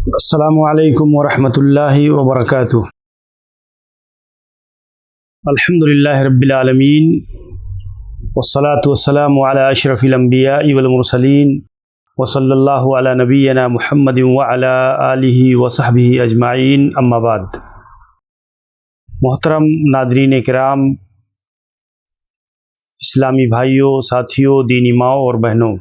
السلام علیکم ورحمۃ اللہ وبرکاتہ۔ الحمد للہ رب العالمین والصلاة والسلام علی اشرف الانبیاء والمرسلین وصلی اللہ علی نبینا محمد وعلی آلہ وصحبہ اجمعین، اما بعد۔ محترم ناظرین کرام، اسلامی بھائیوں، ساتھیوں، دینی ماؤں اور بہنوں،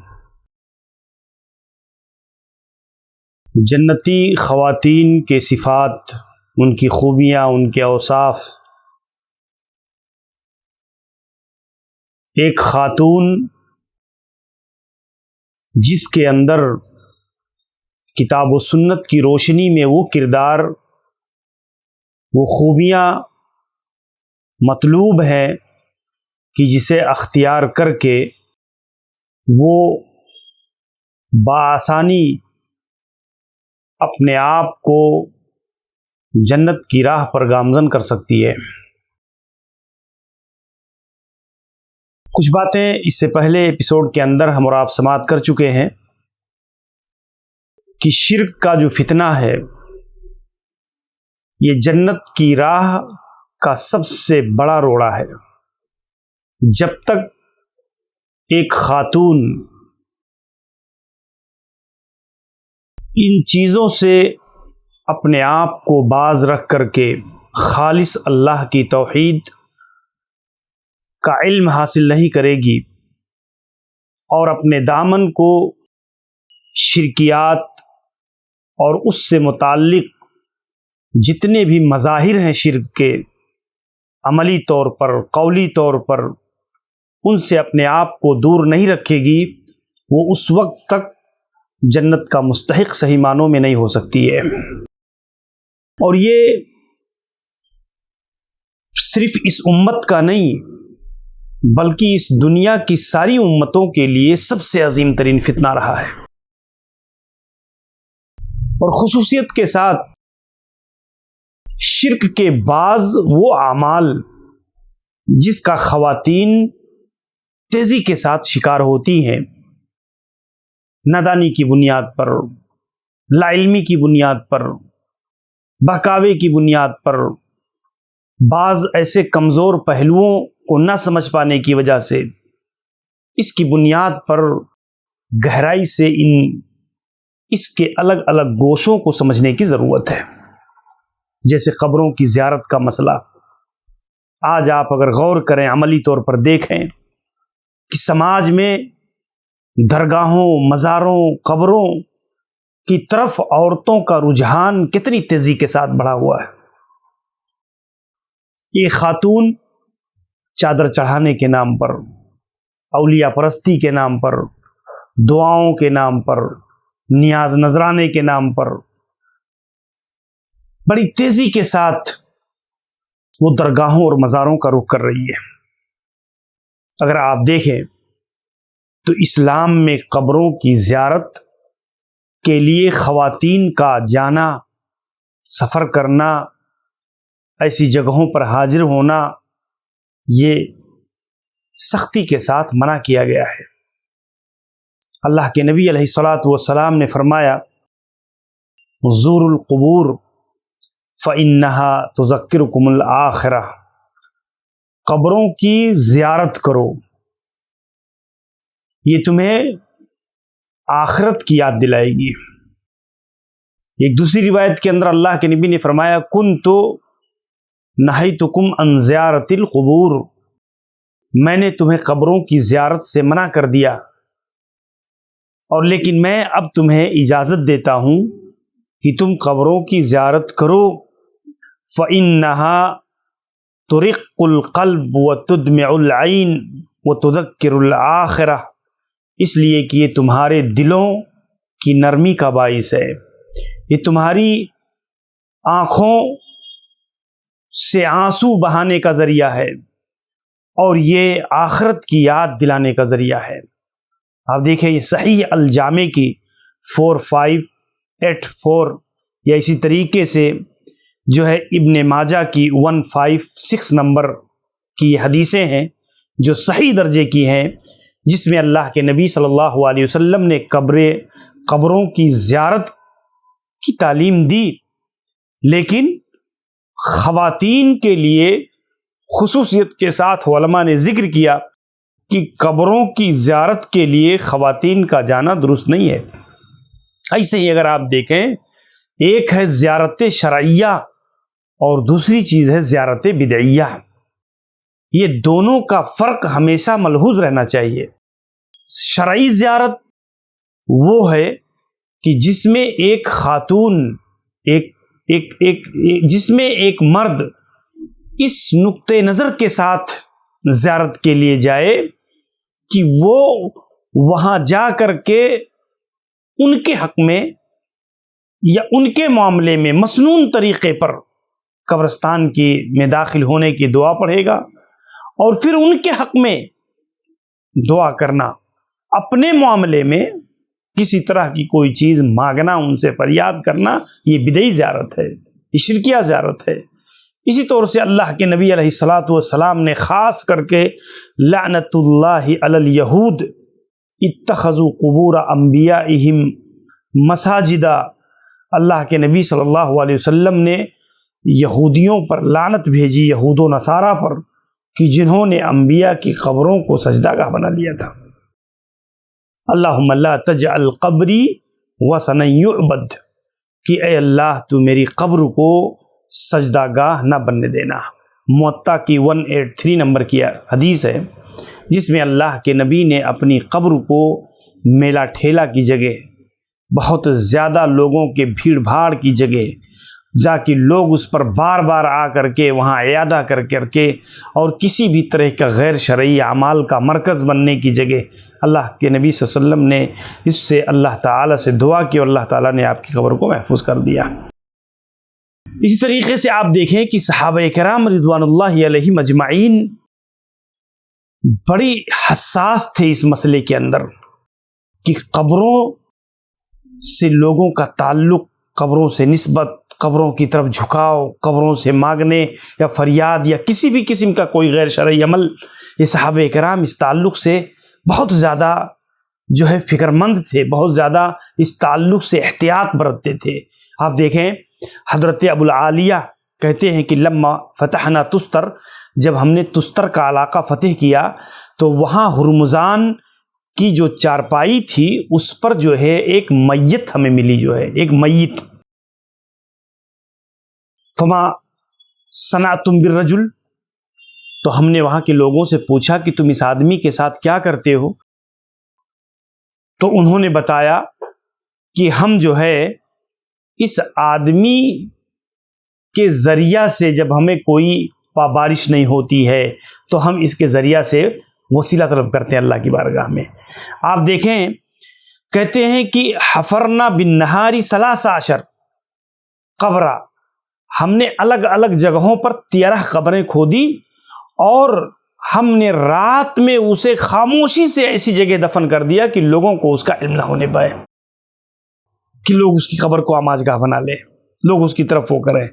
جنتی خواتین کے صفات، ان کی خوبیاں، ان کے اوصاف۔ ایک خاتون جس کے اندر کتاب و سنت کی روشنی میں وہ کردار، وہ خوبیاں مطلوب ہیں کہ جسے اختیار کر کے وہ بآسانی اپنے آپ کو جنت کی راہ پر گامزن کر سکتی ہے۔ کچھ باتیں اس سے پہلے ایپیسوڈ کے اندر ہم اور آپ سماعت کر چکے ہیں کہ شرک کا جو فتنہ ہے یہ جنت کی راہ کا سب سے بڑا روڑا ہے۔ جب تک ایک خاتون ان چیزوں سے اپنے آپ کو باز رکھ کر کے خالص اللہ کی توحید کا علم حاصل نہیں کرے گی اور اپنے دامن کو شرکیات اور اس سے متعلق جتنے بھی مظاہر ہیں شرک کے، عملی طور پر، قولی طور پر، ان سے اپنے آپ کو دور نہیں رکھے گی، وہ اس وقت تک جنت کا مستحق صحیح معنوں میں نہیں ہو سکتی ہے۔ اور یہ صرف اس امت کا نہیں بلکہ اس دنیا کی ساری امتوں کے لیے سب سے عظیم ترین فتنہ رہا ہے، اور خصوصیت کے ساتھ شرک کے بعض وہ اعمال جس کا خواتین تیزی کے ساتھ شکار ہوتی ہیں، نادانی کی بنیاد پر، لا علمی کی بنیاد پر، بہکاوے کی بنیاد پر، بعض ایسے کمزور پہلوؤں کو نہ سمجھ پانے کی وجہ سے، اس کی بنیاد پر گہرائی سے اس کے الگ الگ گوشوں کو سمجھنے کی ضرورت ہے۔ جیسے قبروں کی زیارت کا مسئلہ، آج آپ اگر غور کریں، عملی طور پر دیکھیں کہ سماج میں درگاہوں، مزاروں، قبروں کی طرف عورتوں کا رجحان کتنی تیزی کے ساتھ بڑھا ہوا ہے۔ یہ خاتون چادر چڑھانے کے نام پر، اولیاء پرستی کے نام پر، دعاؤں کے نام پر، نیاز نذرانے کے نام پر بڑی تیزی کے ساتھ وہ درگاہوں اور مزاروں کا رخ کر رہی ہے۔ اگر آپ دیکھیں تو اسلام میں قبروں کی زیارت کے لیے خواتین کا جانا، سفر کرنا، ایسی جگہوں پر حاضر ہونا، یہ سختی کے ساتھ منع کیا گیا ہے۔ اللہ کے نبی علیہ الصلاۃ والسلام نے فرمایا، زور القبور فإنها تذکرکم الآخرہ، قبروں کی زیارت کرو، یہ تمہیں آخرت کی یاد دلائے گی۔ ایک دوسری روایت کے اندر اللہ کے نبی نے فرمایا، کنت نہیتکم عن زیارت القبور، میں نے تمہیں قبروں کی زیارت سے منع کر دیا، اور لیکن میں اب تمہیں اجازت دیتا ہوں کہ تم قبروں کی زیارت کرو، فإنها ترق القلب وتدمع العین وتذکر الآخرہ، اس لیے کہ یہ تمہارے دلوں کی نرمی کا باعث ہے، یہ تمہاری آنکھوں سے آنسو بہانے کا ذریعہ ہے، اور یہ آخرت کی یاد دلانے کا ذریعہ ہے۔ آپ دیکھیں، یہ صحیح الجامع کی 4584 یا اسی طریقے سے جو ہے ابن ماجہ کی 156 نمبر کی یہ حدیثیں ہیں جو صحیح درجے کی ہیں، جس میں اللہ کے نبی صلی اللہ علیہ وسلم نے قبروں کی زیارت کی تعلیم دی، لیکن خواتین کے لیے خصوصیت کے ساتھ علماء نے ذکر کیا کہ قبروں کی زیارت کے لیے خواتین کا جانا درست نہیں ہے۔ ایسے ہی اگر آپ دیکھیں، ایک ہے زیارت شرعیہ اور دوسری چیز ہے زیارت بدعیہ۔ یہ دونوں کا فرق ہمیشہ ملحوظ رہنا چاہیے۔ شرعی زیارت وہ ہے کہ جس میں ایک خاتون جس میں ایک مرد اس نقطۂ نظر کے ساتھ زیارت کے لیے جائے کہ وہ وہاں جا کر کے ان کے حق میں یا ان کے معاملے میں مسنون طریقے پر قبرستان میں داخل ہونے کی دعا پڑھے گا، اور پھر ان کے حق میں دعا کرنا، اپنے معاملے میں کسی طرح کی کوئی چیز مانگنا، ان سے فریاد کرنا، یہ بدعی زیارت ہے، یہ شرکیہ زیارت ہے۔ اسی طور سے اللہ کے نبی علیہ الصلاۃ والسلام نے خاص کر کے لعنت اللہ علی الیہود اتخذوا قبور انبیائہم مساجدا، اللہ کے نبی صلی اللہ علیہ وسلم نے یہودیوں پر لعنت بھیجی، یہود و نصارہ پر، کہ جنہوں نے انبیاء کی قبروں کو سجدہ گاہ بنا لیا تھا۔ اللہم لا تجعل قبری وثنا یعبد، کہ اے اللہ تو میری قبر کو سجدہ گاہ نہ بننے دینا۔ موطا کی 183 نمبر کی حدیث ہے، جس میں اللہ کے نبی نے اپنی قبر کو میلہ ٹھیلا کی جگہ، بہت زیادہ لوگوں کے بھیڑ بھاڑ کی جگہ جا کے لوگ اس پر بار بار آ کر کے وہاں عیادہ کر کے اور کسی بھی طرح کا غیر شرعی اعمال کا مرکز بننے کی جگہ، اللہ کے نبی صلی اللہ علیہ وسلم نے اس سے اللہ تعالیٰ سے دعا کی اور اللہ تعالیٰ نے آپ کی قبر کو محفوظ کر دیا۔ اسی طریقے سے آپ دیکھیں کہ صحابہ کرام رضوان اللہ علیہم اجمعین بڑی حساس تھے اس مسئلے کے اندر کہ قبروں سے لوگوں کا تعلق، قبروں سے نسبت، قبروں کی طرف جھکاؤ، قبروں سے مانگنے یا فریاد یا کسی بھی قسم کا کوئی غیر شرعی عمل، یہ صحابہ کرام اس تعلق سے بہت زیادہ جو ہے فکر مند تھے، بہت زیادہ اس تعلق سے احتیاط برتتے تھے۔ آپ دیکھیں حضرت ابوالعالیہ کہتے ہیں کہ لما فتحنا تستر، جب ہم نے تستر کا علاقہ فتح کیا تو وہاں ہرمزان کی جو چارپائی تھی اس پر جو ہے ایک میت ہمیں ملی، جو ہے ایک میت۔ فما صنعتم بالرجل، تو ہم نے وہاں کے لوگوں سے پوچھا کہ تم اس آدمی کے ساتھ کیا کرتے ہو؟ تو انہوں نے بتایا کہ ہم جو ہے اس آدمی کے ذریعہ سے جب ہمیں کوئی بارش نہیں ہوتی ہے تو ہم اس کے ذریعہ سے وسیلہ طلب کرتے ہیں اللہ کی بارگاہ میں۔ آپ دیکھیں کہتے ہیں کہ حفرنا بالنہار 13 قبرہ، ہم نے الگ الگ جگہوں پر 13 قبریں کھودی اور ہم نے رات میں اسے خاموشی سے ایسی جگہ دفن کر دیا کہ لوگوں کو اس کا علم نہ ہونے پائے، کہ لوگ اس کی قبر کو آماج گاہ بنا لیں، لوگ اس کی طرف وہ کریں۔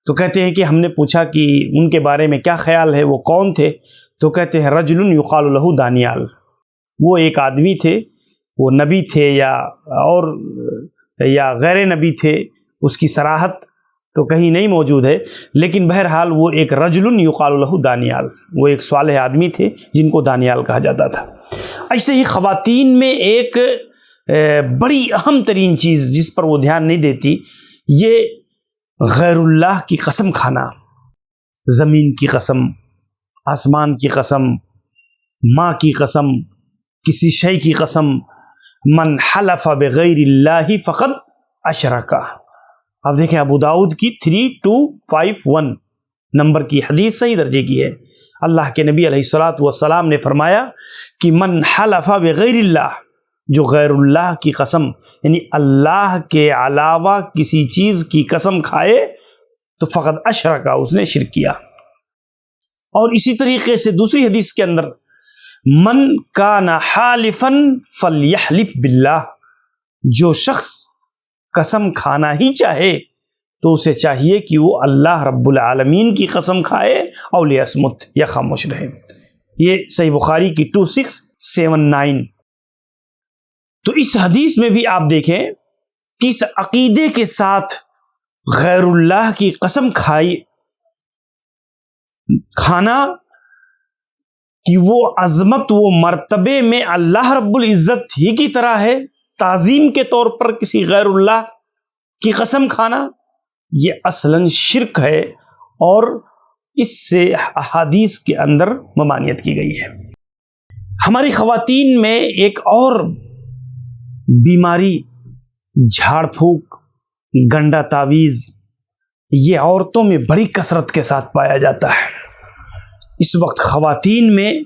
تو کہتے ہیں کہ ہم نے پوچھا کہ ان کے بارے میں کیا خیال ہے، وہ کون تھے؟ تو کہتے ہیں رجل یقال لہ دانیال، وہ ایک آدمی تھے، وہ نبی تھے یا غیر نبی تھے، اس کی صراحت تو کہیں نہیں موجود ہے، لیکن بہرحال وہ ایک رجل یقال لہ دانیال، وہ ایک صالح آدمی تھے جن کو دانیال کہا جاتا تھا۔ ایسے ہی خواتین میں ایک بڑی اہم ترین چیز جس پر وہ دھیان نہیں دیتی، یہ غیر اللہ کی قسم کھانا، زمین کی قسم، آسمان کی قسم، ماں کی قسم، کسی شے کی قسم۔ من حلف بغیر اللہ فقد اشرک، آپ دیکھیں ابو داؤد کی 3251 نمبر کی حدیث صحیح درجے کی ہے۔ اللہ کے نبی علیہ الصلاۃ والسلام نے فرمایا کہ من حلف بغیر اللہ، جو غیر اللہ کی قسم یعنی اللہ کے علاوہ کسی چیز کی قسم کھائے تو فقط اشرک، اس نے شرک کیا۔ اور اسی طریقے سے دوسری حدیث کے اندر من کان حالفا فلیحلف باللہ، جو شخص قسم کھانا ہی چاہے تو اسے چاہیے کہ وہ اللہ رب العالمین کی قسم کھائے اور لیصمت، یا خاموش رہے۔ یہ صحیح بخاری کی 2679۔ تو اس حدیث میں بھی آپ دیکھیں کس عقیدے کے ساتھ غیر اللہ کی قسم کھانا کہ وہ عظمت وہ مرتبے میں اللہ رب العزت ہی کی طرح ہے، تعظیم کے طور پر کسی غیر اللہ کی قسم کھانا، یہ اصلاً شرک ہے اور اس سے احادیث کے اندر ممانعت کی گئی ہے۔ ہماری خواتین میں ایک اور بیماری جھاڑ پھونک، گنڈا تعویذ، یہ عورتوں میں بڑی کثرت کے ساتھ پایا جاتا ہے۔ اس وقت خواتین میں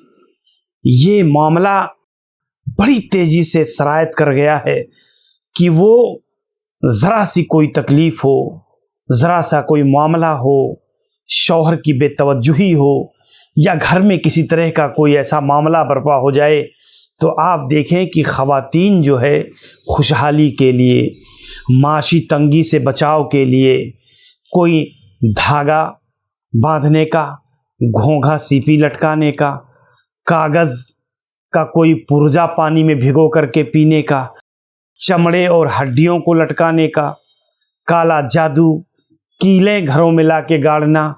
یہ معاملہ بڑی تیزی سے سرایت کر گیا ہے کہ وہ ذرا سی کوئی تکلیف ہو، ذرا سا کوئی معاملہ ہو، شوہر کی بے توجہی ہو یا گھر میں کسی طرح کا کوئی ایسا معاملہ برپا ہو جائے تو آپ دیکھیں کہ خواتین جو ہے خوشحالی کے لیے، معاشی تنگی سے بچاؤ کے لیے کوئی دھاگا باندھنے کا، گھونگھا سیپی لٹکانے کا، کاغذ کا کوئی پرجا پانی میں بھگو کر کے پینے کا، چمڑے اور ہڈیوں کو لٹکانے کا، کالا جادو، کیلیں گھروں میں لا کے گاڑنا،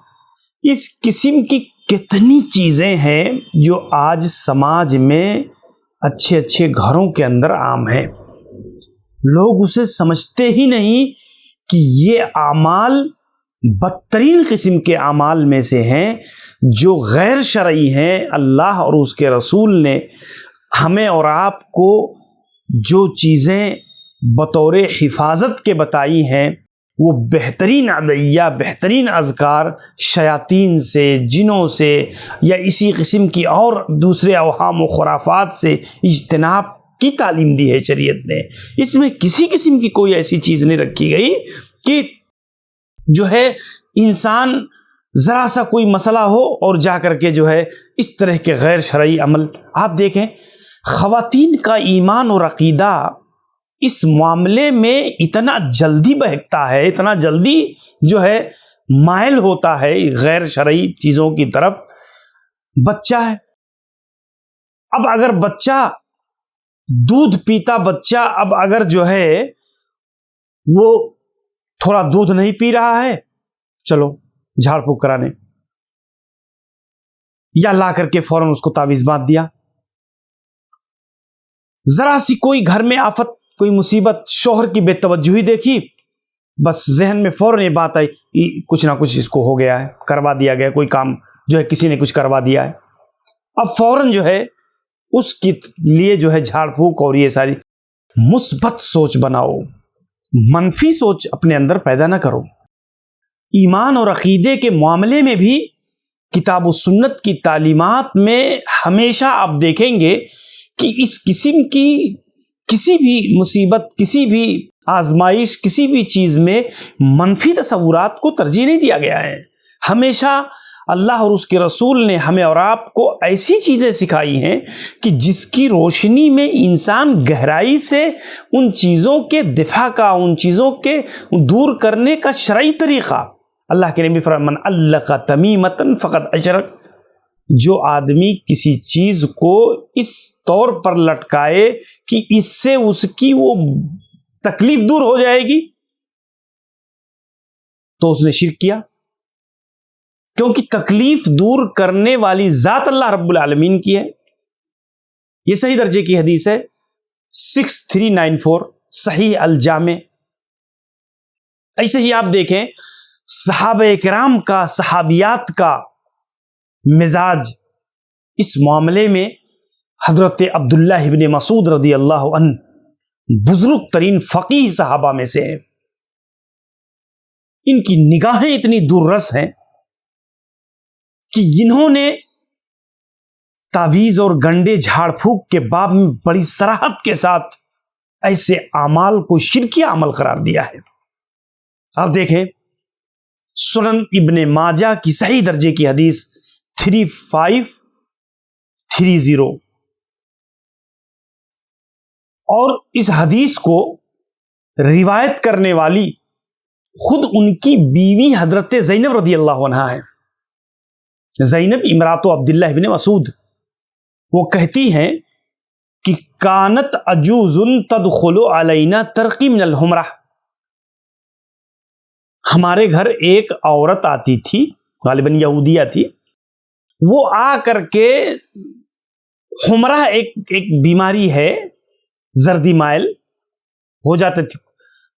اس قسم کی کتنی چیزیں ہیں جو آج سماج میں اچھے اچھے گھروں کے اندر عام ہیں۔ لوگ اسے سمجھتے ہی نہیں کہ یہ اعمال بدترین قسم کے اعمال میں سے ہیں جو غیر شرعی ہیں۔ اللہ اور اس کے رسول نے ہمیں اور آپ کو جو چیزیں بطور حفاظت کے بتائی ہیں وہ بہترین ادعیہ، بہترین اذکار شیاطین سے، جنوں سے یا اسی قسم کی اور دوسرے اوہام و خرافات سے اجتناب کی تعلیم دی ہے شریعت نے۔ اس میں کسی قسم کی کوئی ایسی چیز نہیں رکھی گئی کہ جو ہے انسان ذرا سا کوئی مسئلہ ہو اور جا کر کے جو ہے اس طرح کے غیر شرعی عمل۔ آپ دیکھیں خواتین کا ایمان اور عقیدہ اس معاملے میں اتنا جلدی بہکتا ہے، اتنا جلدی جو ہے مائل ہوتا ہے غیر شرعی چیزوں کی طرف۔ بچہ ہے، اب اگر بچہ دودھ پیتا بچہ اب اگر جو ہے وہ تھوڑا دودھ نہیں پی رہا ہے، چلو جھاڑ پھونک کرانے، یا لا کر کے فوراً اس کو تعویذ باندھ دیا۔ ذرا سی کوئی گھر میں آفت، کوئی مصیبت، شوہر کی بے توجہی دیکھی، بس ذہن میں فوراً یہ بات آئی کچھ نہ کچھ اس کو ہو گیا ہے، کروا دیا گیا، کوئی کام جو ہے کسی نے کچھ کروا دیا ہے۔ اب فوراً جو ہے اس کے لیے جو ہے جھاڑ پھونک اور یہ ساری مثبت سوچ بناؤ، منفی سوچ اپنے اندر پیدا نہ کرو۔ ایمان اور عقیدے کے معاملے میں بھی کتاب و سنت کی تعلیمات میں ہمیشہ آپ دیکھیں گے کہ اس قسم کی کسی بھی مصیبت، کسی بھی آزمائش، کسی بھی چیز میں منفی تصورات کو ترجیح نہیں دیا گیا ہے۔ ہمیشہ اللہ اور اس کے رسول نے ہمیں اور آپ کو ایسی چیزیں سکھائی ہیں کہ جس کی روشنی میں انسان گہرائی سے ان چیزوں کے دفاع کا، ان چیزوں کے دور کرنے کا شرعی طریقہ۔ اللہ کے نبی فرمایا من علق تمیمۃ فقد اشرک، جو آدمی کسی چیز کو اس طور پر لٹکائے کہ اس سے اس کی وہ تکلیف دور ہو جائے گی تو اس نے شرک کیا، کیونکہ تکلیف دور کرنے والی ذات اللہ رب العالمین کی ہے۔ یہ صحیح درجے کی حدیث ہے، 6394 صحیح الجامع۔ ایسے ہی آپ دیکھیں صحابہ کرام کا، صحابیات کا مزاج اس معاملے میں، حضرت عبداللہ ابن مسعود رضی اللہ عنہ بزرگ ترین فقیہ صحابہ میں سے ہیں۔ ان کی نگاہیں اتنی دور رس ہیں کہ انہوں نے تعویذ اور گنڈے جھاڑ پھونک کے باب میں بڑی صراحت کے ساتھ ایسے اعمال کو شرکیہ عمل قرار دیا ہے۔ آپ دیکھیں سنن ابن ماجہ کی صحیح درجے کی حدیث 3530، اور اس حدیث کو روایت کرنے والی خود ان کی بیوی حضرت زینب رضی اللہ عنہا ہے۔ زینب امرات عبداللہ ابن مسعود، وہ کہتی ہیں کہ کانت عجوز تدخل علینا ترقی من الحمرہ، ہمارے گھر ایک عورت آتی تھی، غالباً یہودیہ تھی، وہ آ کر کے حمرہ ایک بیماری ہے، زردی مائل ہو جاتے تھی،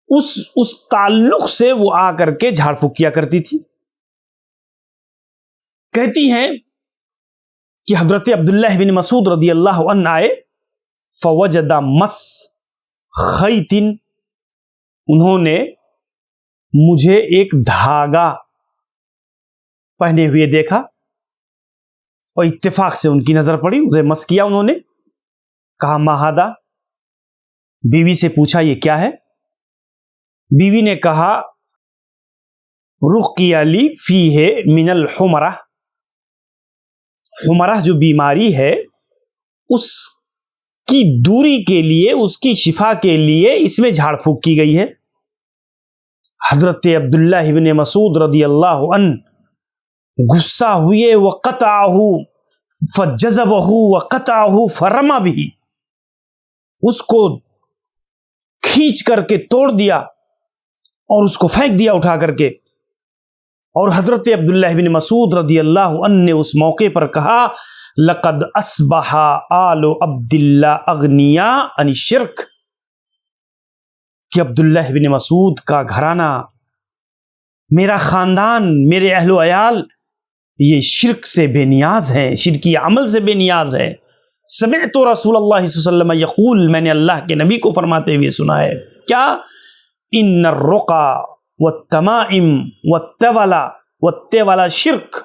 اس تعلق سے وہ آ کر کے جھاڑ پھونک کیا کرتی تھی۔ کہتی ہیں کہ حضرت عبداللہ بن مسعود رضی اللہ عنہ آئے، فوجد مس خیط، انہوں نے مجھے ایک دھاگا پہنے ہوئے دیکھا اور اتفاق سے ان کی نظر پڑی، اسے مس کیا، انہوں نے کہا ما ھذا، بیوی سے پوچھا یہ کیا ہے؟ بیوی نے کہا رقیہ لی فیہ من الحمرہ، حمرہ جو بیماری ہے اس کی دوری کے لیے، اس کی شفا کے لیے اس میں جھاڑ پھونک کی گئی ہے۔ حضرت عبداللہ بن مسعود رضی اللہ عنہ غصہ ہوئے، وقطعہ فجذبہ وقطعہ فرمى به، اس کو کھینچ کر کے توڑ دیا اور اس کو پھینک دیا اٹھا کر کے۔ اور حضرت عبداللہ بن مسعود رضی اللہ عنہ نے اس موقع پر کہا لقد اصبح آل عبداللہ اغنیاء عن الشرک، کہ عبداللہ بن مسعود کا گھرانہ، میرا خاندان، میرے اہل و عیال یہ شرک سے بے نیاز ہیں، شرکی عمل سے بے نیاز ہے۔ سمعت رسول اللہ صلی اللہ علیہ وسلم یقول، میں نے اللہ کے نبی کو فرماتے ہوئے سنا ہے، کیا؟ ان الرقا والتمائم والتولا شرک،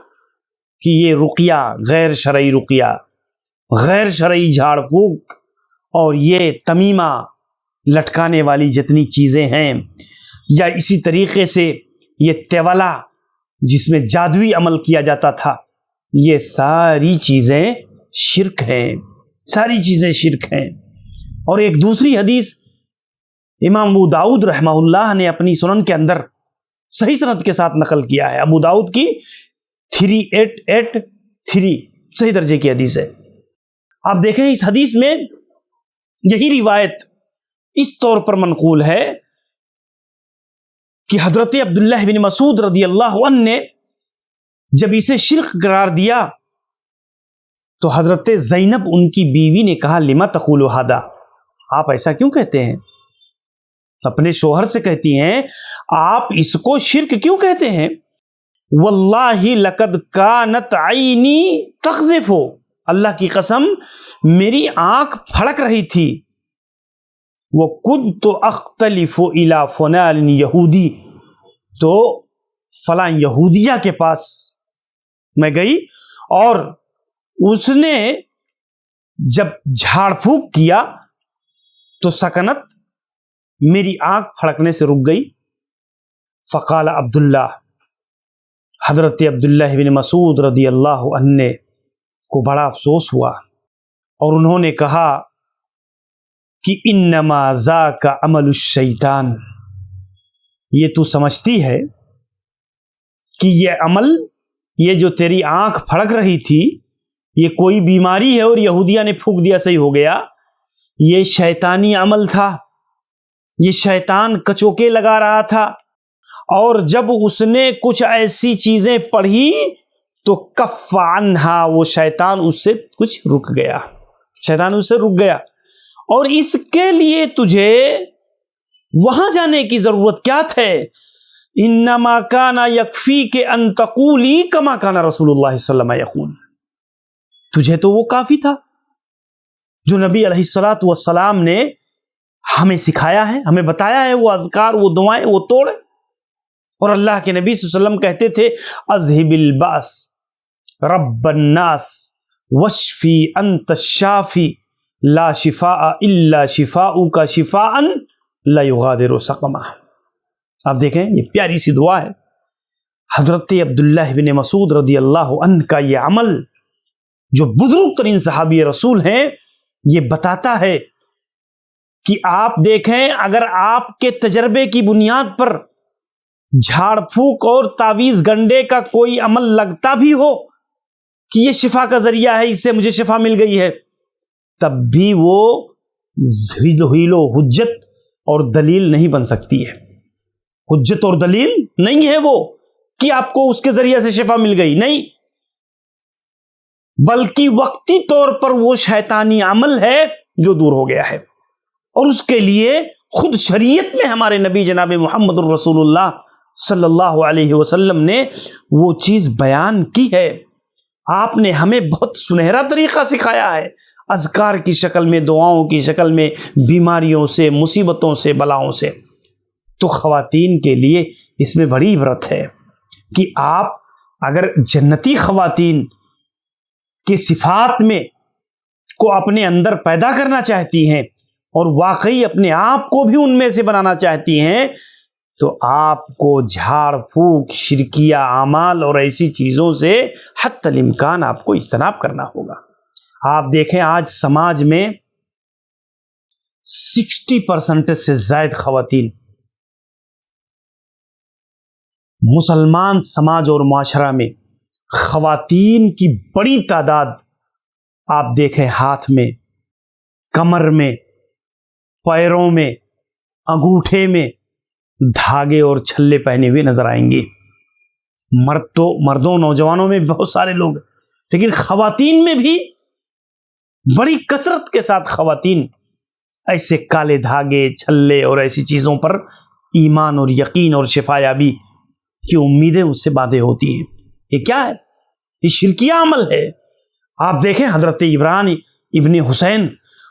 کہ یہ رقیہ، غیر شرعی رقیہ، غیر شرعی جھاڑ پھونک اور یہ تمیمہ، لٹکانے والی جتنی چیزیں ہیں، یا اسی طریقے سے یہ تولا جس میں جادوئی عمل کیا جاتا تھا، یہ ساری چیزیں شرک ہیں، ساری چیزیں شرک ہیں۔ اور ایک دوسری حدیث امام ابو داؤد رحمہ اللہ نے اپنی سنن کے اندر صحیح سند کے ساتھ نقل کیا ہے، ابو داؤد کی 3883 صحیح درجے کی حدیث ہے۔ آپ دیکھیں اس حدیث میں یہی روایت اس طور پر منقول ہے کہ حضرت عبداللہ بن مسعود رضی اللہ عنہ نے جب اسے شرک قرار دیا تو حضرت زینب ان کی بیوی نے کہا لما تقول ھذا، آپ ایسا کیوں کہتے ہیں؟ اپنے شوہر سے کہتی ہیں آپ اس کو شرک کیوں کہتے ہیں؟ واللہ لقد کانت عینی تقذف، اللہ کی قسم میری آنکھ پھڑک رہی تھی، وَكُنْتُ أَخْتَلِفُ إِلَى فُلَانٍ یہودی، تو فلاں یہودیہ کے پاس میں گئی اور اس نے جب جھاڑ پھونک کیا تو سکنت، میری آنکھ پھڑکنے سے رک گئی۔ فقال عبداللہ، حضرت عبداللہ بن مسعود رضی اللہ عنہ کو بڑا افسوس ہوا اور انہوں نے کہا کہ انما ذاک عمل الشیطان، یہ تو سمجھتی ہے کہ یہ عمل، یہ جو تیری آنکھ پھڑک رہی تھی یہ کوئی بیماری ہے اور یہودیہ نے پھونک دیا صحیح ہو گیا، یہ شیطانی عمل تھا، یہ شیطان کچوکے لگا رہا تھا، اور جب اس نے کچھ ایسی چیزیں پڑھی تو کف عنہا، وہ شیطان اس سے کچھ رک گیا، شیطان اس سے رک گیا، اور اس کے لیے تجھے وہاں جانے کی ضرورت کیا تھے؟ انما کان یکفیک ان تقولی کما کان رسول اللہ صلی اللہ علیہ وسلم یقول، تجھے تو وہ کافی تھا جو نبی علیہ الصلوۃ والسلام نے ہمیں سکھایا ہے، ہمیں بتایا ہے، وہ اذکار، وہ دعائیں، وہ توڑ۔ اور اللہ کے نبی صلی اللہ علیہ وسلم کہتے تھے اذہب الباس رب الناس واشفی انت الشافی لا شفاء الا شفاؤک شفاء لا یغادر سقما۔ آپ دیکھیں یہ پیاری سی دعا ہے۔ حضرت عبداللہ بن مسعود رضی اللہ عنہ کا یہ عمل، جو بزرگ ترین صحابی رسول ہیں، یہ بتاتا ہے کہ آپ دیکھیں اگر آپ کے تجربے کی بنیاد پر جھاڑ پھونک اور تعویذ گنڈے کا کوئی عمل لگتا بھی ہو کہ یہ شفا کا ذریعہ ہے، اس سے مجھے شفا مل گئی ہے، تب بھی وہ ہیل و حجت اور دلیل نہیں بن سکتی ہے، حجت اور دلیل نہیں ہے وہ کہ آپ کو اس کے ذریعے سے شفا مل گئی، نہیں، بلکہ وقتی طور پر وہ شیطانی عمل ہے جو دور ہو گیا ہے، اور اس کے لیے خود شریعت میں ہمارے نبی جناب محمد الرسول اللہ صلی اللہ علیہ وسلم نے وہ چیز بیان کی ہے۔ آپ نے ہمیں بہت سنہرا طریقہ سکھایا ہے، اذکار کی شکل میں، دعاؤں کی شکل میں، بیماریوں سے، مصیبتوں سے، بلاؤں سے۔ تو خواتین کے لیے اس میں بڑی عبرت ہے کہ آپ اگر جنتی خواتین کے صفات میں کو اپنے اندر پیدا کرنا چاہتی ہیں اور واقعی اپنے آپ کو بھی ان میں سے بنانا چاہتی ہیں، تو آپ کو جھاڑ پھونک، شرکیہ اعمال اور ایسی چیزوں سے حتی الامکان آپ کو اجتناب کرنا ہوگا۔ آپ دیکھیں آج سماج میں 60% سے زائد خواتین، مسلمان سماج اور معاشرہ میں خواتین کی بڑی تعداد آپ دیکھیں ہاتھ میں، کمر میں، پیروں میں، انگوٹھے میں دھاگے اور چھلے پہنے ہوئے نظر آئیں گے۔ مردوں نوجوانوں میں بہت سارے لوگ، لیکن خواتین میں بھی بڑی کثرت کے ساتھ خواتین ایسے کالے دھاگے، چھلے اور ایسی چیزوں پر ایمان اور یقین اور شفایابی کی امیدیں اس سے باندھے ہوتی ہیں۔ یہ کیا ہے؟ یہ شرکیہ عمل ہے۔ آپ دیکھیں حضرت عمران ابن حسین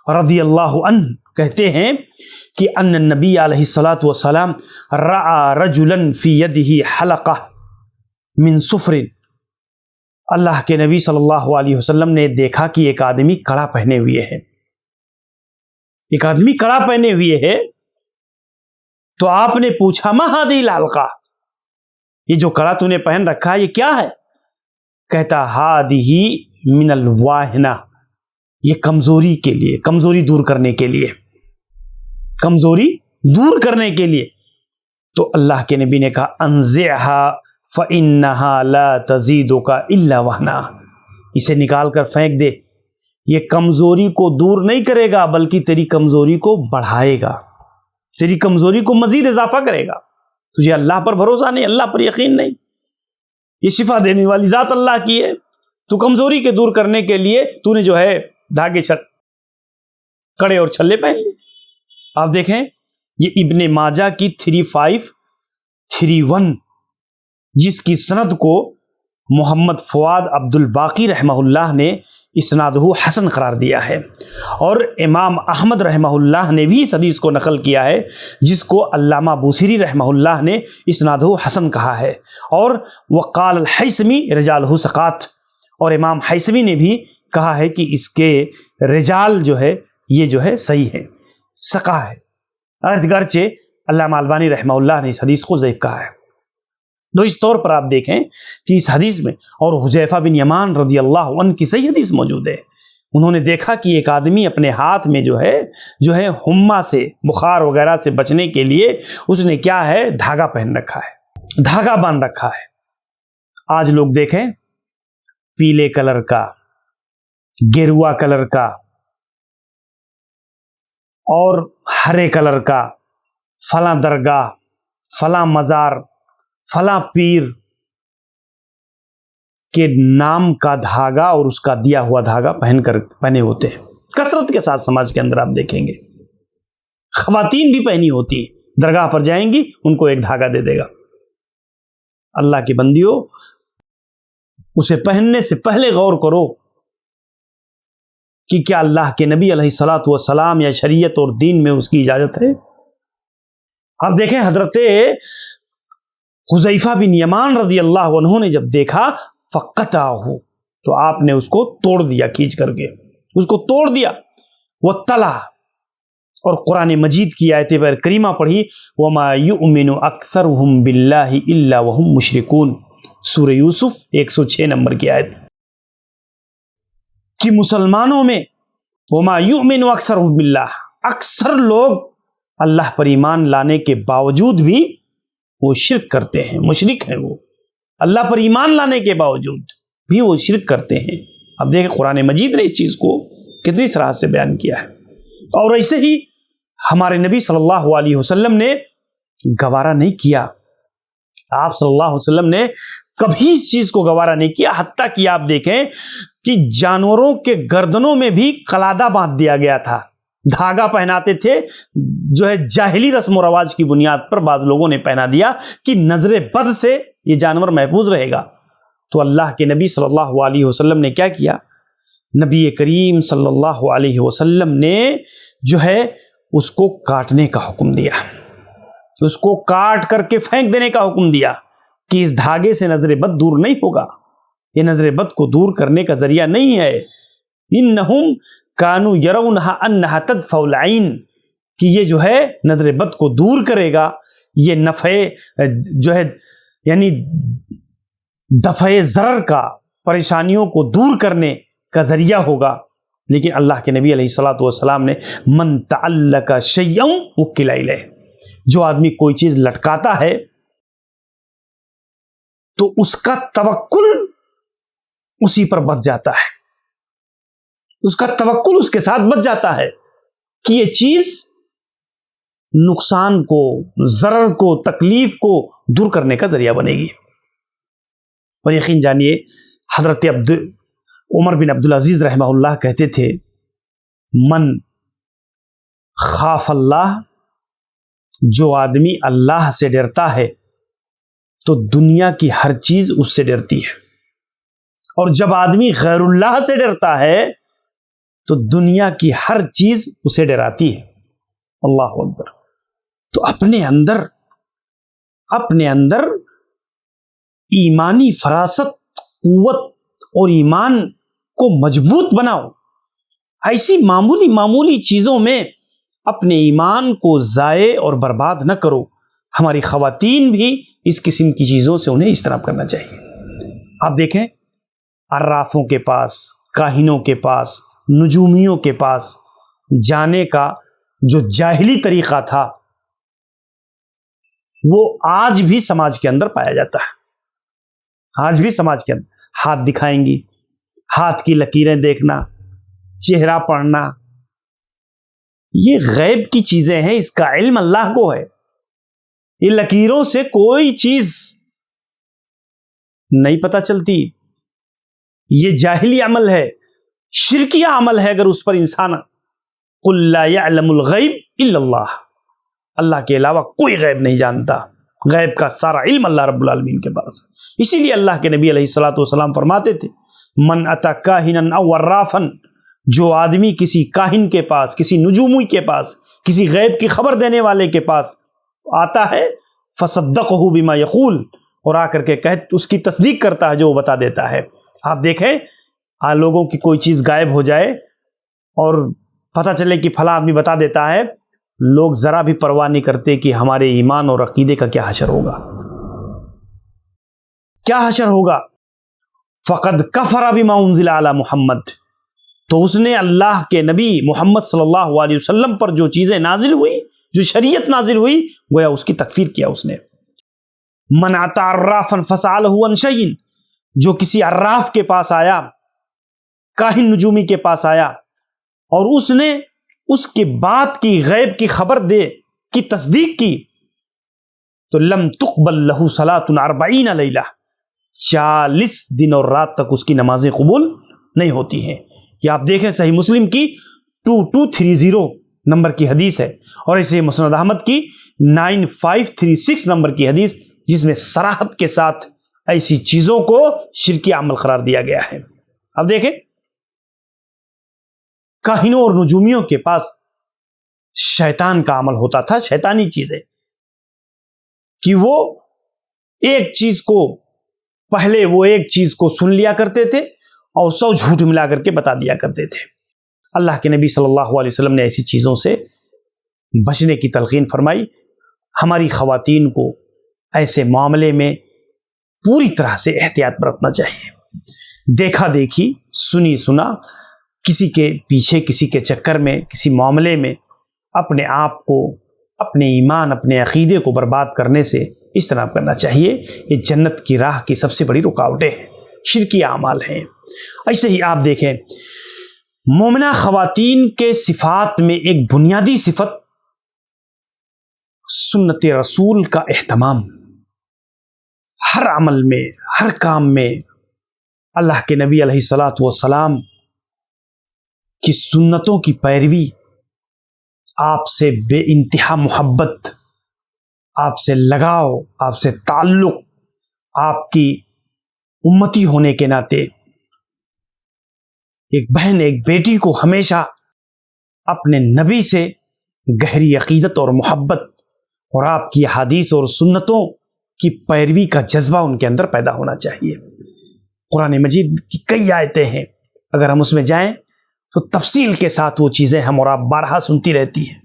رضی اللہ عنہ کہتے ہیں کہ ان النبی علیہ الصلاۃ والسلام رأى رجلا فی یدہ حلقہ من صفر، اللہ کے نبی صلی اللہ علیہ وسلم نے دیکھا کہ ایک آدمی کڑا پہنے ہوئے ہے، ایک آدمی کڑا پہنے ہوئے ہے، تو آپ نے پوچھا ما هذه الحلقہ، یہ جو کڑا تو نے پہن رکھا ہے یہ کیا ہے؟ کہتا هذه من الواہنہ، یہ کمزوری کے لیے، کمزوری دور کرنے کے لیے، کمزوری دور کرنے کے لیے۔ تو اللہ کے نبی نے کہا انزعها فإنها لا تزيدك إلا وهنا، اسے نکال کر پھینک دے، یہ کمزوری کو دور نہیں کرے گا بلکہ تیری کمزوری کو بڑھائے گا، تیری کمزوری کو مزید اضافہ کرے گا۔ تجھے اللہ پر بھروسہ نہیں، اللہ پر یقین نہیں، یہ شفا دینے والی ذات اللہ کی ہے، تو کمزوری کے دور کرنے کے لیے تو نے جو ہے دھاگے کڑے اور چھلے پہن لیے۔ آپ دیکھیں یہ ابن ماجہ کی 3531 جس کی سند کو محمد فواد عبد الباقی رحمہ اللہ نے اسنادہ حسن قرار دیا ہے، اور امام احمد رحمہ اللہ نے بھی اس حدیث کو نقل کیا ہے جس کو علامہ بوصیری رحمہ اللہ نے اسنادہ حسن کہا ہے، اور وقال الحیثمی رجالہ ثقات، اور امام حیثمی نے بھی کہا ہے کہ اس کے رجال جو ہے یہ جو ہے صحیح ہے، ثقہ ہے، اگرچہ علامہ البانی رحمہ اللہ نے اس حدیث کو ضعیف کہا ہے۔ تو اس طور پر آپ دیکھیں کہ اس حدیث میں، اور حذیفہ بن یمان رضی اللہ عنہ کی صحیح حدیث موجود ہے، انہوں نے دیکھا کہ ایک آدمی اپنے ہاتھ میں جو ہے ہما سے، بخار وغیرہ سے بچنے کے لیے اس نے کیا ہے دھاگا پہن رکھا ہے، دھاگا باندھ رکھا ہے۔ آج لوگ دیکھیں پیلے کلر کا، گیروا کلر کا اور ہرے کلر کا فلاں درگاہ، فلاں مزار، فلاں پیر کے نام کا دھاگا اور اس کا دیا ہوا دھاگا پہنے ہوتے ہیں کثرت کے ساتھ۔ سماج کے اندر آپ دیکھیں گے خواتین بھی پہنی ہوتی ہیں، درگاہ پر جائیں گی ان کو ایک دھاگا دے دے گا۔ اللہ کی بندیوں، اسے پہننے سے پہلے غور کرو کہ کیا اللہ کے نبی علیہ الصلاۃ والسلام یا شریعت اور دین میں اس کی اجازت ہے؟ آپ دیکھیں حضرت حذیفہ بن یمان رضی اللہ عنہ نے جب دیکھا فقطعہ، تو آپ نے اس کو توڑ دیا، کھینچ کر کے اس کو توڑ دیا۔ وہ تلا، اور قرآن مجید کی آیت کریمہ پڑھی وما یؤمن اکثرهم باللہ الا وهم مشرکون، سورہ یوسف 106 نمبر کی آیت، کہ مسلمانوں میں وما یؤمن اکثرهم باللہ، اکثر لوگ اللہ پر ایمان لانے کے باوجود بھی وہ شرک کرتے ہیں، مشرک ہیں، وہ اللہ پر ایمان لانے کے باوجود بھی وہ شرک کرتے ہیں۔ اب دیکھیں قرآن مجید نے اس چیز کو کتنی صراحت سے بیان کیا ہے، اور ایسے ہی ہمارے نبی صلی اللہ علیہ وسلم نے گوارا نہیں کیا آپ صلی اللہ علیہ وسلم نے کبھی اس چیز کو گوارا نہیں کیا، حتیٰ کہ آپ دیکھیں کہ جانوروں کے گردنوں میں بھی قلادہ باندھ دیا گیا تھا، دھاگا پہناتے تھے، جو ہے جاہلی رسم و رواج کی بنیاد پر بعض لوگوں نے پہنا دیا کہ نظر بد سے یہ جانور محفوظ رہے گا۔ تو اللہ کے نبی صلی اللہ علیہ وسلم نے کیا کیا؟ نبی کریم صلی اللہ علیہ وسلم نے جو ہے اس کو کاٹنے کا حکم دیا، اس کو کاٹ کر کے پھینک دینے کا حکم دیا کہ اس دھاگے سے نظر بد دور نہیں ہوگا، یہ نظر بد کو دور کرنے کا ذریعہ نہیں ہے۔ انہم کانوا یرونہا انہا تدفع العین، کہ یہ جو ہے نظر بد کو دور کرے گا، یہ نفع جو ہے یعنی دفع ضرر کا، پریشانیوں کو دور کرنے کا ذریعہ ہوگا۔ لیکن اللہ کے نبی علیہ الصلوۃ والسلام نے من تعلق شیئا وکل الیہ، جو آدمی کوئی چیز لٹکاتا ہے تو اس کا توکل اسی پر بچ جاتا ہے، اس کا توکل اس کے ساتھ بچ جاتا ہے کہ یہ چیز نقصان کو، ضرر کو، تکلیف کو دور کرنے کا ذریعہ بنے گی۔ اور یقین جانیے حضرت عمر بن عبدالعزیز رحمہ اللہ کہتے تھے، من خاف اللہ، جو آدمی اللہ سے ڈرتا ہے تو دنیا کی ہر چیز اس سے ڈرتی ہے، اور جب آدمی غیر اللہ سے ڈرتا ہے تو دنیا کی ہر چیز اسے ڈراتی ہے۔ اللہ اکبر۔ تو اپنے اندر ایمانی فراست، قوت اور ایمان کو مضبوط بناؤ۔ ایسی معمولی چیزوں میں اپنے ایمان کو ضائع اور برباد نہ کرو۔ ہماری خواتین بھی اس قسم کی چیزوں سے انہیں اجتناب کرنا چاہیے۔ آپ دیکھیں عرافوں کے پاس، کاہنوں کے پاس، نجومیوں کے پاس جانے کا جو جاہلی طریقہ تھا وہ آج بھی سماج کے اندر پایا جاتا ہے۔ آج بھی سماج کے اندر ہاتھ دکھائیں گی، ہاتھ کی لکیریں دیکھنا، چہرہ پڑھنا، یہ غیب کی چیزیں ہیں، اس کا علم اللہ کو ہے۔ یہ لکیروں سے کوئی چیز نہیں پتہ چلتی، یہ جاہلی عمل ہے، شرکیہ عمل ہے۔ اگر اس پر انسان قل لا يعلم الغیب الا اللہ، اللہ کے علاوہ کوئی غیب نہیں جانتا، غیب کا سارا علم اللہ رب العالمین کے پاس ہے۔ اسی لیے اللہ کے نبی علیہ الصلوۃ والسلام فرماتے تھے، من اتی کاہنا او عرافا، جو آدمی کسی کاہن کے پاس، کسی نجومی کے پاس، کسی غیب کی خبر دینے والے کے پاس آتا ہے، فصدقہ بما یقول، اور آ کر کے اس کی تصدیق کرتا ہے جو وہ بتا دیتا ہے۔ آپ دیکھیں لوگوں کی کوئی چیز غائب ہو جائے اور پتہ چلے کہ فلاں آدمی بتا دیتا ہے، لوگ ذرا بھی پرواہ نہیں کرتے کہ ہمارے ایمان اور عقیدے کا کیا حشر ہوگا، کیا حشر ہوگا۔ فقد کفر بما انزل علی محمد، تو اس نے اللہ کے نبی محمد صلی اللہ علیہ وسلم پر جو چیزیں نازل ہوئی، جو شریعت نازل ہوئی، گویا اس کی تکفیر کیا اس نے۔ من اتی عرافا فسألہ عن شیء، جو کسی عراف کے پاس آیا، کاہن نجومی کے پاس آیا، اور اس نے اس کے بات کی، غیب کی خبر دے کی تصدیق کی، تو لم تقبل لہ صلاۃ 40 لیلہ، 40 دن اور رات تک اس کی نمازیں قبول نہیں ہوتی ہیں۔ یہ آپ دیکھیں صحیح مسلم کی 2230 نمبر کی حدیث ہے، اور اسے مسند احمد کی 9536 نمبر کی حدیث، جس میں صراحت کے ساتھ ایسی چیزوں کو شرکی عمل قرار دیا گیا ہے۔ اب دیکھیں کاہنوں اور نجومیوں کے پاس شیطان کا عمل ہوتا تھا، شیطانی چیزیں، کہ وہ ایک چیز کو پہلے وہ ایک چیز کو سن لیا کرتے تھے اور 100 جھوٹ ملا کر کے بتا دیا کرتے تھے۔ اللہ کے نبی صلی اللہ علیہ وسلم نے ایسی چیزوں سے بچنے کی تلقین فرمائی۔ ہماری خواتین کو ایسے معاملے میں پوری طرح سے احتیاط برتنا چاہیے۔ دیکھا دیکھی، سنی سنا، کسی کے پیچھے، کسی کے چکر میں، کسی معاملے میں اپنے آپ کو، اپنے ایمان، اپنے عقیدے کو برباد کرنے سے اجتناب کرنا چاہیے۔ یہ جنت کی راہ کی سب سے بڑی رکاوٹیں ہیں، شرکی اعمال ہیں۔ ایسے ہی آپ دیکھیں مومنہ خواتین کے صفات میں ایک بنیادی صفت سنت رسول کا اہتمام، ہر عمل میں، ہر کام میں اللہ کے نبی علیہ الصلاۃ والسلام کی سنتوں کی پیروی، آپ سے بے انتہا محبت، آپ سے لگاؤ، آپ سے تعلق، آپ کی امتی ہونے کے ناطے ایک بہن ایک بیٹی کو ہمیشہ اپنے نبی سے گہری عقیدت اور محبت اور آپ کی حدیث اور سنتوں کی پیروی کا جذبہ ان کے اندر پیدا ہونا چاہیے۔ قرآن مجید کی کئی آیتیں ہیں، اگر ہم اس میں جائیں تو تفصیل کے ساتھ وہ چیزیں ہم اور آپ بارہا سنتی رہتی ہیں۔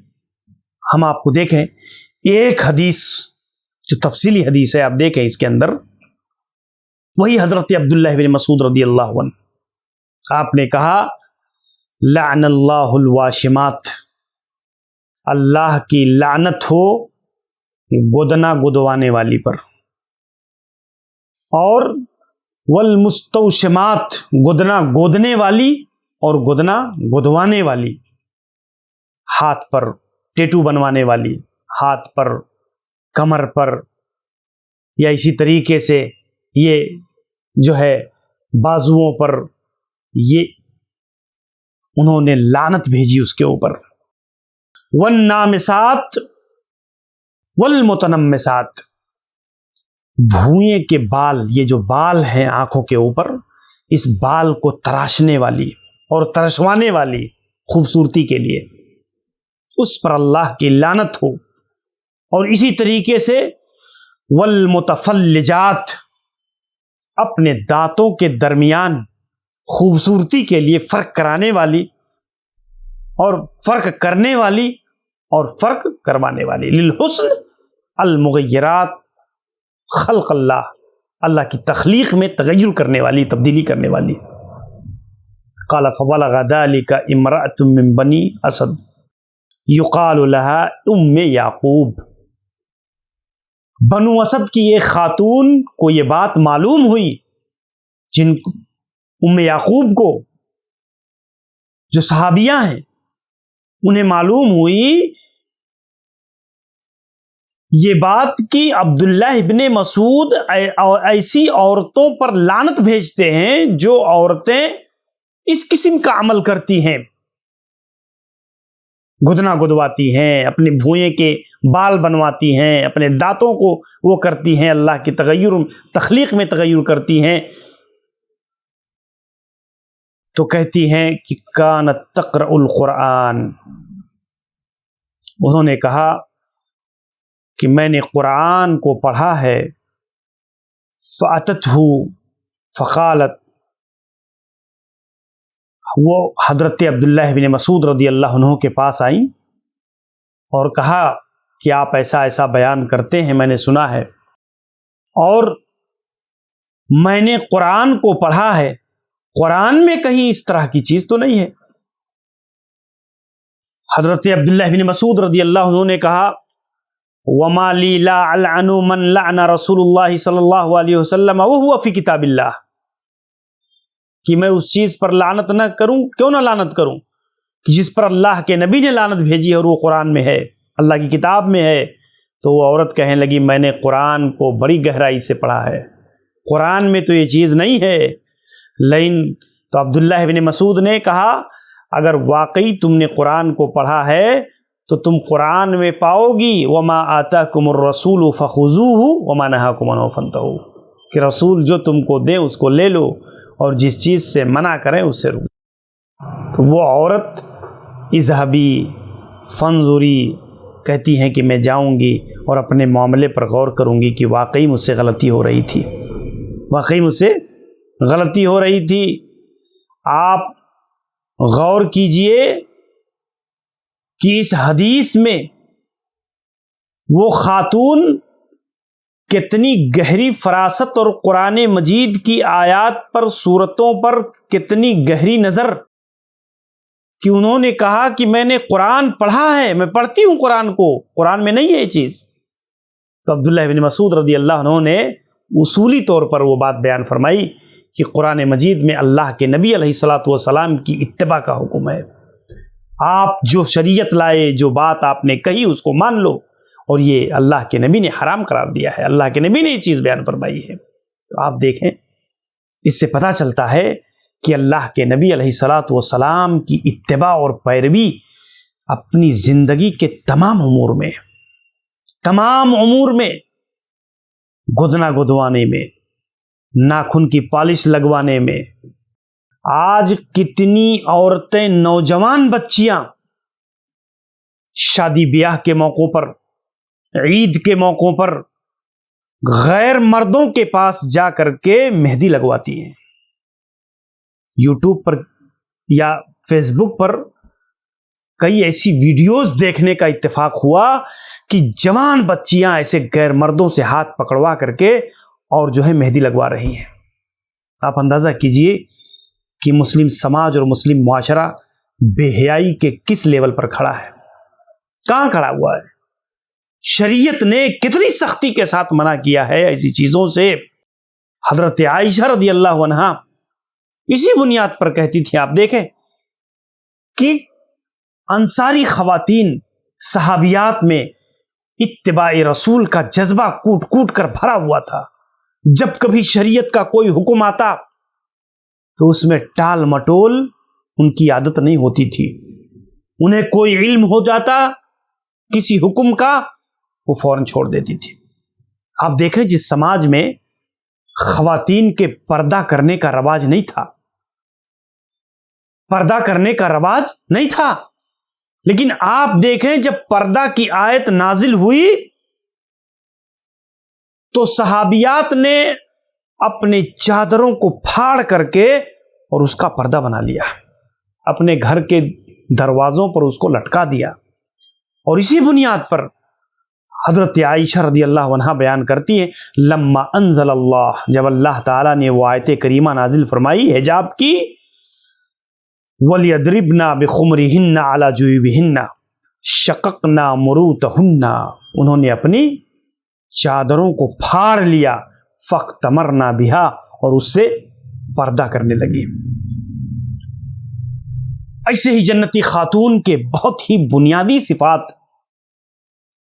ہم آپ کو دیکھیں ایک حدیث جو تفصیلی حدیث ہے، آپ دیکھیں اس کے اندر، وہی حضرت عبداللہ بن مسعود رضی اللہ عنہ، آپ نے کہا لعن اللہ الواشمات، اللہ کی لعنت ہو گدنا گدوانے والی پر، اور والمستوشمات، گدنا گودنے والی اور گدنا گدوانے والی، ہاتھ پر ٹیٹو بنوانے والی، ہاتھ پر، کمر پر، یا اسی طریقے سے یہ جو ہے بازوؤں پر، یہ انہوں نے لعنت بھیجی اس کے اوپر۔ والنامسات والمتنمسات، بھوئیں کے بال، یہ جو بال ہیں آنکھوں کے اوپر، اس بال کو تراشنے والی اور ترشوانے والی خوبصورتی کے لیے، اس پر اللہ کی لعنت ہو۔ اور اسی طریقے سے والمتفلجات، اپنے دانتوں کے درمیان خوبصورتی کے لیے فرق کرانے والی اور فرق کرنے والی اور فرق کروانے والی، للحسن المغیرات خلق اللہ، اللہ کی تخلیق میں تغیر کرنے والی، تبدیلی کرنے والی۔ قال فبلغ ذلك امرأة من بنی اسد یقال لها ام یعقوب، بنو اسد کی ایک خاتون کو یہ بات معلوم ہوئی، جن کو ام یعقوب کو، جو صحابیہ ہیں، انہیں معلوم ہوئی یہ بات کہ عبداللہ ابن مسعود ایسی عورتوں پر لعنت بھیجتے ہیں جو عورتیں اس قسم کا عمل کرتی ہیں، گدنا گدواتی ہیں، اپنے بھوئیں کے بال بنواتی ہیں، اپنے دانتوں کو وہ کرتی ہیں، اللہ کی تخلیق میں تغیر کرتی ہیں۔ تو کہتی ہیں کہ کانت تقرأ القرآن، انہوں نے کہا کہ میں نے قرآن کو پڑھا ہے، فأتته فقالت، وہ حضرت عبداللہ بن مسعود رضی اللہ عنہ کے پاس آئیں اور کہا کہ آپ ایسا ایسا بیان کرتے ہیں، میں نے سنا ہے، اور میں نے قرآن کو پڑھا ہے، قرآن میں کہیں اس طرح کی چیز تو نہیں ہے۔ حضرت عبداللہ بن مسعود رضی اللہ عنہ نے کہا وما لی لا العن من لعن رسول اللہ صلی اللہ علیہ وسلم وهو فی کتاب اللہ، کہ میں اس چیز پر لعنت نہ کروں، کیوں نہ لعنت کروں کہ جس پر اللہ کے نبی نے لعنت بھیجی ہے اور وہ قرآن میں ہے، اللہ کی کتاب میں ہے۔ تو وہ عورت کہنے لگی میں نے قرآن کو بڑی گہرائی سے پڑھا ہے، قرآن میں تو یہ چیز نہیں ہے۔ لیکن تو عبداللہ بن مسعود نے کہا اگر واقعی تم نے قرآن کو پڑھا ہے تو تم قرآن میں پاؤ گی وما آتاکم الرسول فخذوہ وما نہاکم عنہ فانتہوا، کہ رسول جو تم کو دے اس کو لے لو اور جس چیز سے منع کریں اس سے رکو۔ تو وہ عورت اذهبی فانظری کہتی ہیں کہ میں جاؤں گی اور اپنے معاملے پر غور کروں گی کہ واقعی مجھ سے غلطی ہو رہی تھی، واقعی مجھ سے غلطی ہو رہی تھی۔ آپ غور کیجئے کہ اس حدیث میں وہ خاتون کتنی گہری فراست اور قرآن مجید کی آیات پر، صورتوں پر کتنی گہری نظر، کہ انہوں نے کہا کہ میں نے قرآن پڑھا ہے، میں پڑھتی ہوں قرآن کو، قرآن میں نہیں ہے یہ چیز۔ تو عبداللہ بن مسعود رضی اللہ عنہ نے اصولی طور پر وہ بات بیان فرمائی کہ قرآن مجید میں اللہ کے نبی علیہ الصلاۃ والسلام کی اتباع کا حکم ہے، آپ جو شریعت لائے، جو بات آپ نے کہی اس کو مان لو، اور یہ اللہ کے نبی نے حرام قرار دیا ہے، اللہ کے نبی نے یہ چیز بیان فرمائی ہے۔ تو آپ دیکھیں، اس سے پتہ چلتا ہے کہ اللہ کے نبی علیہ الصلاۃ والسلام کی اتباع اور پیروی اپنی زندگی کے تمام امور میں گدنا گدوانے میں، ناخن کی پالش لگوانے میں۔ آج کتنی عورتیں، نوجوان بچیاں شادی بیاہ کے موقعوں پر، عید کے موقعوں پر غیر مردوں کے پاس جا کر کے مہندی لگواتی ہیں۔ یوٹیوب پر یا فیس بک پر کئی ایسی ویڈیوز دیکھنے کا اتفاق ہوا کہ جوان بچیاں ایسے غیر مردوں سے ہاتھ پکڑوا کر کے اور جو ہے مہندی لگوا رہی ہیں۔ آپ اندازہ کیجئے کہ مسلم سماج اور مسلم معاشرہ بے حیائی کے کس لیول پر کھڑا ہے، کہاں کھڑا ہوا ہے۔ شریعت نے کتنی سختی کے ساتھ منع کیا ہے ایسی چیزوں سے۔ حضرت عائشہ رضی اللہ عنہا اسی بنیاد پر کہتی تھی، آپ دیکھیں کہ انصاری خواتین صحابیات میں اتباع رسول کا جذبہ کوٹ کوٹ کر بھرا ہوا تھا۔ جب کبھی شریعت کا کوئی حکم آتا تو اس میں ٹال مٹول ان کی عادت نہیں ہوتی تھی۔ انہیں کوئی علم ہو جاتا کسی حکم کا، وہ فوراً چھوڑ دیتی تھی۔ آپ دیکھیں جس سماج میں خواتین کے پردہ کرنے کا رواج نہیں تھا، لیکن آپ دیکھیں جب پردہ کی آیت نازل ہوئی تو صحابیات نے اپنے چادروں کو پھاڑ کر کے اور اس کا پردہ بنا لیا، اپنے گھر کے دروازوں پر اس کو لٹکا دیا۔ اور اسی بنیاد پر حضرت عائشہ رضی اللہ عنہا بیان کرتی ہیں، لما انزل اللہ، جب اللہ تعالیٰ نے وہ آیت کریمہ نازل فرمائی حجاب کی، وَلْيَضْرِبْنَا بِخُمُرِهِنَّ عَلَى جُيُوبِهِنَّ شَقَقْنَا مُرُوتَهُنَّ، انہوں نے اپنی چادروں کو پھاڑ لیا، فَاخْتَمَرْنَا بِهَا، اور اس سے پردہ کرنے لگی۔ ایسے ہی جنتی خاتون کے بہت ہی بنیادی صفات،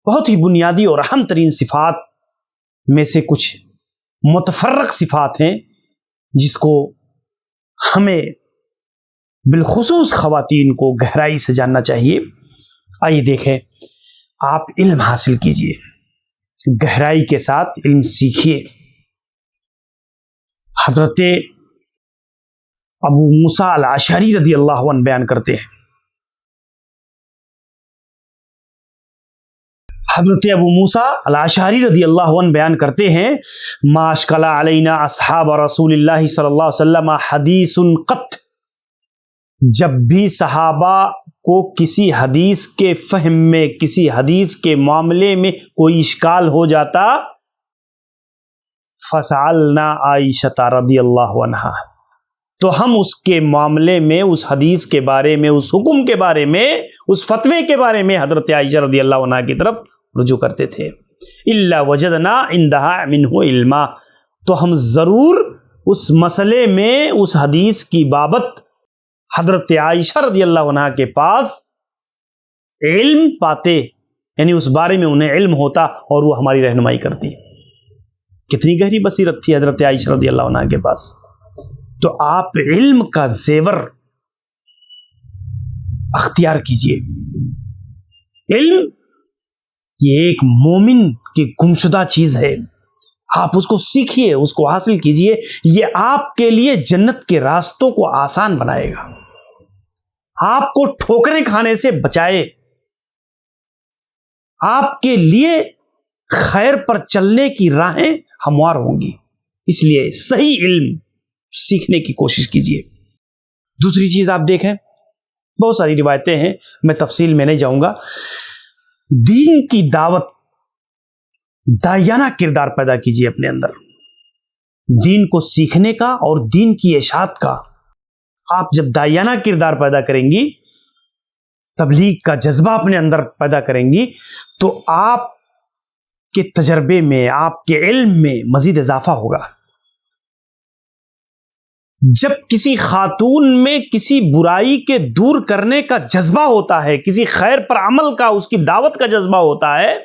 بہت ہی بنیادی اور اہم ترین صفات میں سے کچھ متفرق صفات ہیں جس کو ہمیں بالخصوص خواتین کو گہرائی سے جاننا چاہیے۔ آئیے دیکھیں، آپ علم حاصل کیجئے، گہرائی کے ساتھ علم سیکھیے۔ حضرت ابو موسیٰ الاشعری رضی اللہ عنہ بیان کرتے ہیں، حضرت ابو موسیٰ الاشعری رضی اللہ عنہ بیان کرتے ہیں، ما اشکل علینا اصحاب رسول اللہ صلی اللہ علیہ وسلم حدیث قط، جب بھی صحابہ کو کسی حدیث کے فہم میں، کسی حدیث کے معاملے میں کوئی اشکال ہو جاتا، فسألنا عائشہ رضی اللہ عنہا، تو ہم اس کے معاملے میں، اس حدیث کے بارے میں، اس حکم کے بارے میں، اس فتوے کے بارے میں حضرت عائشہ رضی اللہ عنہا کی طرف رجوع کرتے تھے۔ الا وجدنا عندها منه علما، تو ہم ضرور اس مسئلے میں، اس حدیث کی بابت حضرت عائشہ رضی اللہ عنہا کے پاس علم پاتے، یعنی اس بارے میں انہیں علم ہوتا اور وہ ہماری رہنمائی کرتی۔ کتنی گہری بصیرت تھی حضرت عائشہ رضی اللہ عنہا کے پاس۔ تو آپ علم کا زیور اختیار کیجئے۔ علم یہ ایک مومن کی گمشدہ چیز ہے، آپ اس کو سیکھیے، اس کو حاصل کیجئے، یہ آپ کے لیے جنت کے راستوں کو آسان بنائے گا، آپ کو ٹھوکریں کھانے سے بچائے، آپ کے لیے خیر پر چلنے کی راہیں ہموار ہوں گی۔ اس لیے صحیح علم سیکھنے کی کوشش کیجئے۔ دوسری چیز آپ دیکھیں، بہت ساری روایتیں ہیں، میں تفصیل میں نہیں جاؤں گا۔ دین کی دعوت، داعیانہ کردار پیدا کیجئے اپنے اندر، دین کو سیکھنے کا اور دین کی اشاعت کا۔ آپ جب داعیانہ کردار پیدا کریں گی، تبلیغ کا جذبہ اپنے اندر پیدا کریں گی، تو آپ کے تجربے میں، آپ کے علم میں مزید اضافہ ہوگا۔ جب کسی خاتون میں کسی برائی کے دور کرنے کا جذبہ ہوتا ہے، کسی خیر پر عمل کا، اس کی دعوت کا جذبہ ہوتا ہے،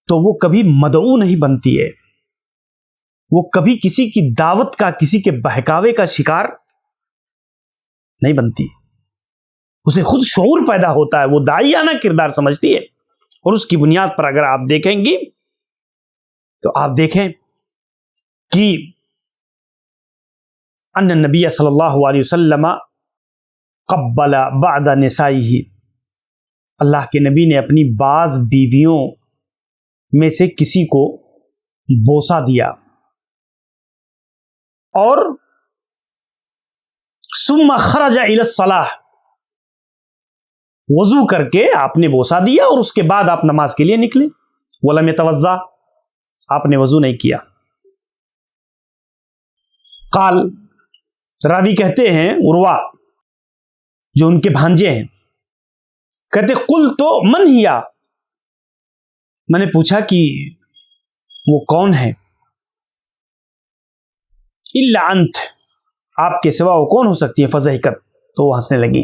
تو وہ کبھی مدعو نہیں بنتی ہے، وہ کبھی کسی کی دعوت کا، کسی کے بہکاوے کا شکار نہیں بنتی، اسے خود شعور پیدا ہوتا ہے، وہ داعیانہ کردار سمجھتی ہے۔ اور اس کی بنیاد پر اگر آپ دیکھیں گی تو آپ دیکھیں کہ ان نبی صلی اللہ علیہ وسلم قبل بعد نسائه، اللہ کے نبی نے اپنی بعض بیویوں میں سے کسی کو بوسہ دیا، اور ثم خرج الى الصلاۃ، وضو کر کے آپ نے بوسہ دیا اور اس کے بعد آپ نماز کے لیے نکلے، ولم يتوضا، آپ نے وضو نہیں کیا۔ قال، راوی کہتے ہیں عروہ جو ان کے بھانجے ہیں، کہتے قلت من ہیا، میں نے پوچھا کہ وہ کون ہے، الا انت، آپ کے سوا وہ کون ہو سکتی ہے، فضحکت، تو وہ ہنسنے لگی۔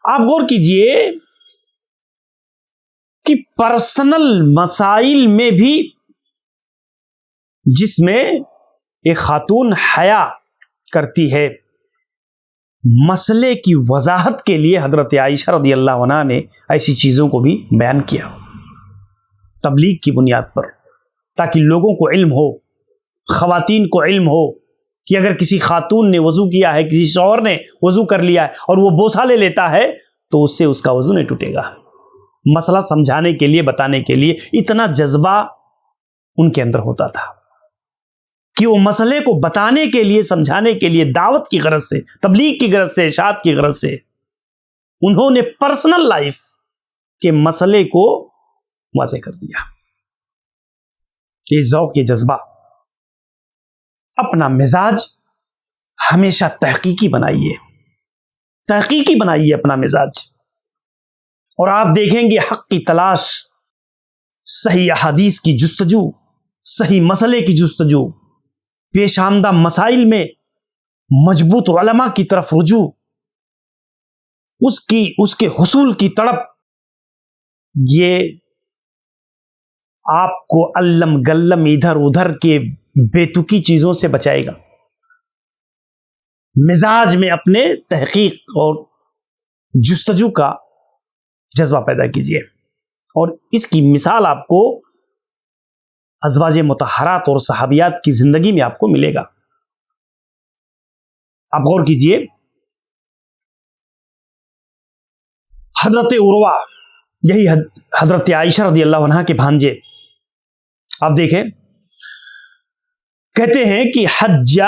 آپ غور کیجئے کہ پرسنل مسائل میں بھی جس میں ایک خاتون حیا کرتی ہے، مسئلے کی وضاحت کے لیے حضرت عائشہ رضی اللہ عنہا نے ایسی چیزوں کو بھی بیان کیا تبلیغ کی بنیاد پر، تاکہ لوگوں کو علم ہو، خواتین کو علم ہو کہ اگر کسی خاتون نے وضو کیا ہے، کسی شوہر نے وضو کر لیا ہے اور وہ بوسہ لے لیتا ہے تو اس سے اس کا وضو نہیں ٹوٹے گا۔ مسئلہ سمجھانے کے لیے، بتانے کے لیے اتنا جذبہ ان کے اندر ہوتا تھا کہ وہ مسئلے کو بتانے کے لیے، سمجھانے کے لیے، دعوت کی غرض سے، تبلیغ کی غرض سے، اشاعت کی غرض سے انہوں نے پرسنل لائف کے مسئلے کو واضح کر دیا۔ یہ ذوق، یہ جذبہ، اپنا مزاج ہمیشہ تحقیقی بنائیے، تحقیقی بنائیے اپنا مزاج، اور آپ دیکھیں گے حق کی تلاش، صحیح احادیث کی جستجو، صحیح مسئلے کی جستجو، پیش آمدہ مسائل میں مضبوط علماء کی طرف رجوع، اس کے حصول کی تڑپ، یہ آپ کو علم گلم ادھر ادھر کے بےتکی چیزوں سے بچائے گا۔ مزاج میں اپنے تحقیق اور جستجو کا جذبہ پیدا کیجیے، اور اس کی مثال آپ کو ازواج مطہرات اور صحابیات کی زندگی میں آپ کو ملے گا۔ آپ غور کیجئے، حضرت عروہ، یہی حضرت عائشہ رضی اللہ عنہا کے بھانجے، آپ دیکھیں کہتے ہیں کہ حج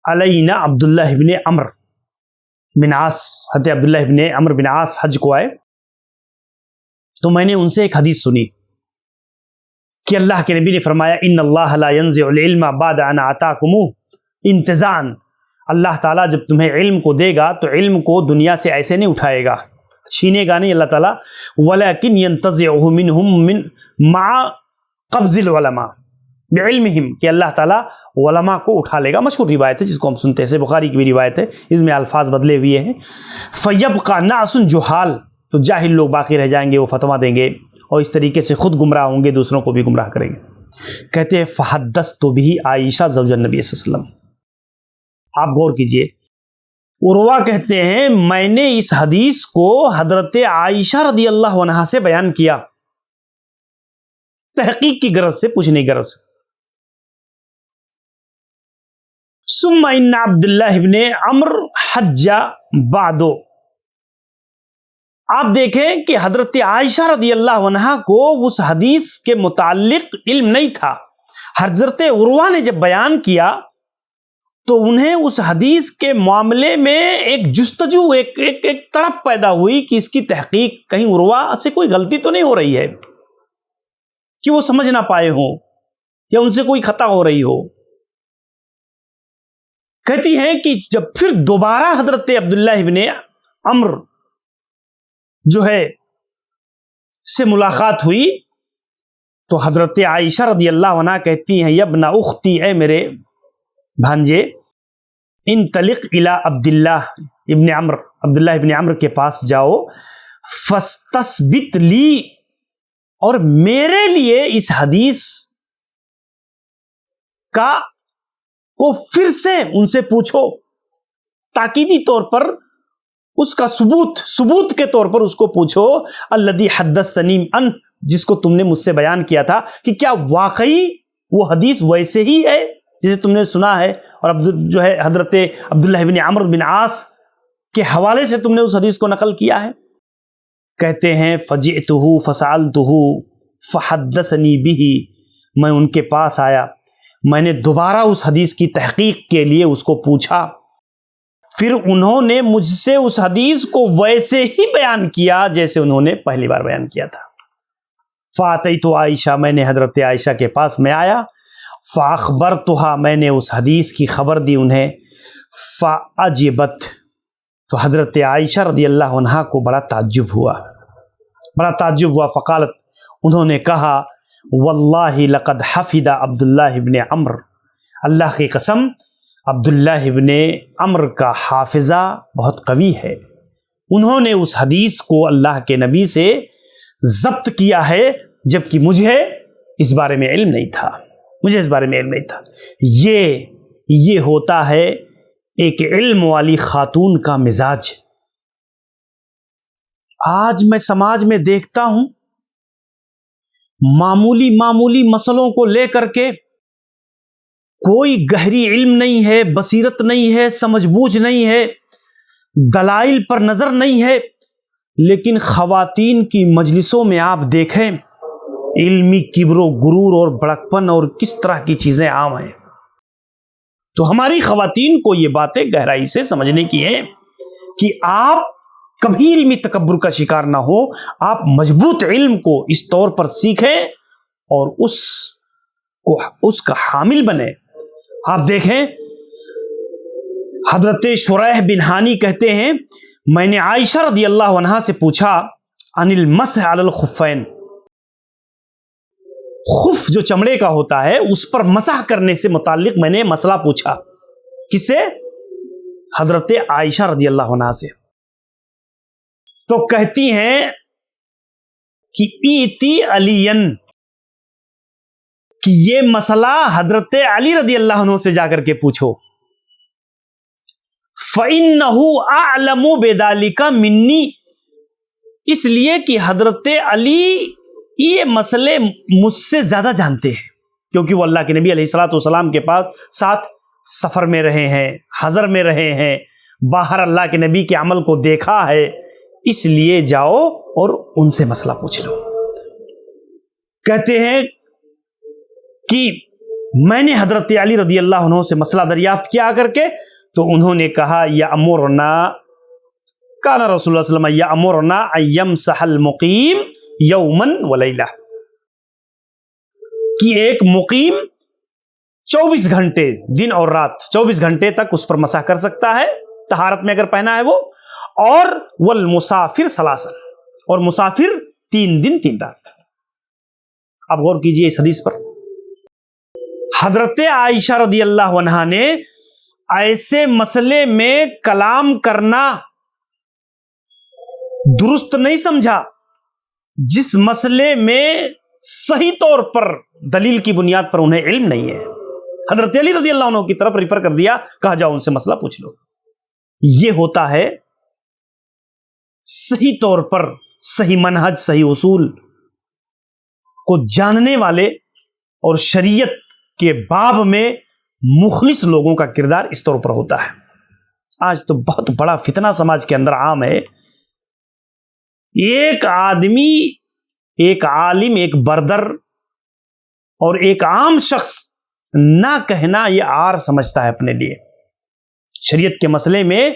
علینا عبداللہ ابن عمر بن عاص، حضرت عبداللہ ابن عمر بن عاص حج کو آئے تو میں نے ان سے ایک حدیث سنی کہ اللہ کے نبی نے فرمایا ان اللہ لا ينزع العلم بعد ان اعطاكموه انتزاعا، اللہ تعالیٰ جب تمہیں علم کو دے گا تو علم کو دنیا سے ایسے نہیں اٹھائے گا، چھینے گا نہیں اللہ تعالیٰ، ولكن ينتزعه منهم من مع قبض العلماء بعلمهم، کہ اللہ تعالیٰ علماء کو اٹھا لے گا۔ مشہور روایت ہے جس کو ہم سنتے ہیں، بخاری کی بھی روایت ہے، اس میں الفاظ بدلے ہوئے ہیں، فَيَبْقَى نَاسٌ جُهَالٌ، تو جاہل لوگ باقی رہ جائیں گے، وہ فتویٰ دیں گے اور اس طریقے سے خود گمراہ ہوں گے، دوسروں کو بھی گمراہ کریں گے۔ کہتے ہیں فحدثت بہ عائشہ زوج النبی صلی اللہ علیہ وسلم۔ آپ غور کیجئے، عروہ کہتے ہیں میں نے اس حدیث کو حضرت عائشہ رضی اللہ عنہا سے بیان کیا، تحقیق کی غرض سے، پوچھنے کی غرض سے۔ ثم ان عبداللہ ابن عمر حج بعد، آپ دیکھیں کہ حضرت عائشہ رضی اللہ عنہا کو اس حدیث کے متعلق علم نہیں تھا، حضرت عروہ نے جب بیان کیا تو انہیں اس حدیث کے معاملے میں ایک جستجو، ایک تڑپ پیدا ہوئی کہ اس کی تحقیق، کہیں عروہ سے کوئی غلطی تو نہیں ہو رہی ہے کہ وہ سمجھ نہ پائے ہوں یا ان سے کوئی خطا ہو رہی ہو۔ کہتی ہیں کہ جب پھر دوبارہ حضرت عبداللہ ابن عمر جو ہے سے ملاقات ہوئی تو حضرت عائشہ رضی اللہ عنہا کہتی ہیں یبن اختی، اے میرے بھانجے، انطلق الی عبداللہ ابن عمر، عبداللہ ابن عمر کے پاس جاؤ، فاستثبت لی اور میرے لیے اس حدیث کو پھر سے ان سے پوچھو، تاکیدی طور پر اس کا ثبوت کے طور پر اس کو پوچھو، الذی حدثتنی عنہ، جس کو تم نے مجھ سے بیان کیا تھا، کہ کیا واقعی وہ حدیث ویسے ہی ہے جسے تم نے سنا ہے، اور جو ہے حضرت عبداللہ بن عمرو بن عاص کے حوالے سے تم نے اس حدیث کو نقل کیا ہے؟ کہتے ہیں فجئتہ فسألتہ فحدثنی بہ، میں ان کے پاس آیا، میں نے دوبارہ اس حدیث کی تحقیق کے لیے اس کو پوچھا، پھر انہوں نے مجھ سے اس حدیث کو ویسے ہی بیان کیا جیسے انہوں نے پہلی بار بیان کیا تھا۔ فاتیت عائشہ، میں نے حضرت عائشہ کے پاس میں آیا، فاخبرتھا، میں نے اس حدیث کی خبر دی انہیں، فاعجبت، تو حضرت عائشہ رضی اللہ عنہا کو بڑا تعجب ہوا، فقالت، انہوں نے کہا، واللہ لقد حفظ عبداللہ ابن عمرو، اللہ کی قسم عبداللہ ابن عمرو کا حافظہ بہت قوی ہے، انہوں نے اس حدیث کو اللہ کے نبی سے ضبط کیا ہے، جبکہ مجھے اس بارے میں علم نہیں تھا، یہ ہوتا ہے ایک علم والی خاتون کا مزاج۔ آج میں سماج میں دیکھتا ہوں معمولی مسئلوں کو لے کر کے کوئی گہری علم نہیں ہے، بصیرت نہیں ہے، سمجھ بوجھ نہیں ہے، دلائل پر نظر نہیں ہے، لیکن خواتین کی مجلسوں میں آپ دیکھیں علمی کبر و غرور اور بڑکپن اور کس طرح کی چیزیں عام ہیں۔ تو ہماری خواتین کو یہ باتیں گہرائی سے سمجھنے کی ہیں کہ آپ کبھی علمی تکبر کا شکار نہ ہو، آپ مضبوط علم کو اس طور پر سیکھیں اور اس کا حامل بنیں۔ آپ دیکھیں حضرت شریح بن ہانی کہتے ہیں، میں نے عائشہ رضی اللہ عنہا سے پوچھا عن المسح علی الخفین، خف جو چمڑے کا ہوتا ہے اس پر مسح کرنے سے متعلق میں نے مسئلہ پوچھا، کس سے؟ حضرت عائشہ رضی اللہ عنہا سے۔ تو کہتی ہیں کہ ایتی علین، کہ یہ مسئلہ حضرت علی رضی اللہ عنہ سے جا کر کے پوچھو، فَإِنَّهُ أَعْلَمُ بِذَلِكَ مِنِّي، اس لیے کہ حضرت علی یہ مسئلے مجھ سے زیادہ جانتے ہیں، کیونکہ وہ اللہ کے نبی علیہ الصلوۃ والسلام کے ساتھ سفر میں رہے ہیں، حضر میں رہے ہیں، باہر اللہ کے نبی کے عمل کو دیکھا ہے، اس لیے جاؤ اور ان سے مسئلہ پوچھ لو۔ کہتے ہیں کہ میں نے حضرت علی رضی اللہ عنہ سے مسئلہ دریافت کیا کر کے، تو انہوں نے کہا یأمرنا، کان رسول اللہ صلی اللہ علیہ وسلم یأمرنا ان یمسح المقیم یوما ولیلہ، کہ ایک مقیم 24 گھنٹے دن اور رات 24 گھنٹے تک اس پر مسح کر سکتا ہے، طہارت میں اگر پہنا ہے وہ، اور والمسافر ثلاثا، اور مسافر 3 دن 3 رات۔ اب غور کیجئے اس حدیث پر، حضرت عائشہ رضی اللہ عنہا نے ایسے مسئلے میں کلام کرنا درست نہیں سمجھا جس مسئلے میں صحیح طور پر دلیل کی بنیاد پر انہیں علم نہیں ہے، حضرت علی رضی اللہ عنہ کی طرف ریفر کر دیا، کہا جاؤ ان سے مسئلہ پوچھ لو۔ یہ ہوتا ہے صحیح طور پر صحیح منہج، صحیح اصول کو جاننے والے اور شریعت کے باب میں مخلص لوگوں کا کردار اس طور پر ہوتا ہے۔ آج تو بہت بڑا فتنہ سماج کے اندر عام ہے، ایک آدمی، ایک عالم، ایک بردر اور ایک عام شخص نہ کہنا یہ عار سمجھتا ہے اپنے لیے شریعت کے مسئلے میں،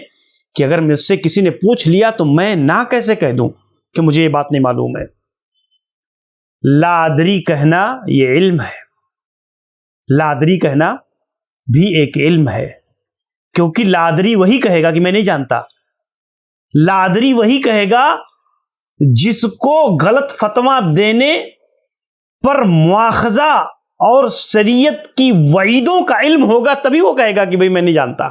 کہ اگر مجھ سے کسی نے پوچھ لیا تو میں نہ کیسے کہہ دوں کہ مجھے یہ بات نہیں معلوم ہے۔ لا ادری کہنا یہ علم ہے، لا ادری کہنا بھی ایک علم ہے، کیونکہ لا ادری وہی کہے گا کہ میں نہیں جانتا، لا ادری وہی کہے گا جس کو غلط فتویٰ دینے پر مواخذہ اور شریعت کی وعیدوں کا علم ہوگا، تبھی وہ کہے گا کہ بھئی میں نہیں جانتا۔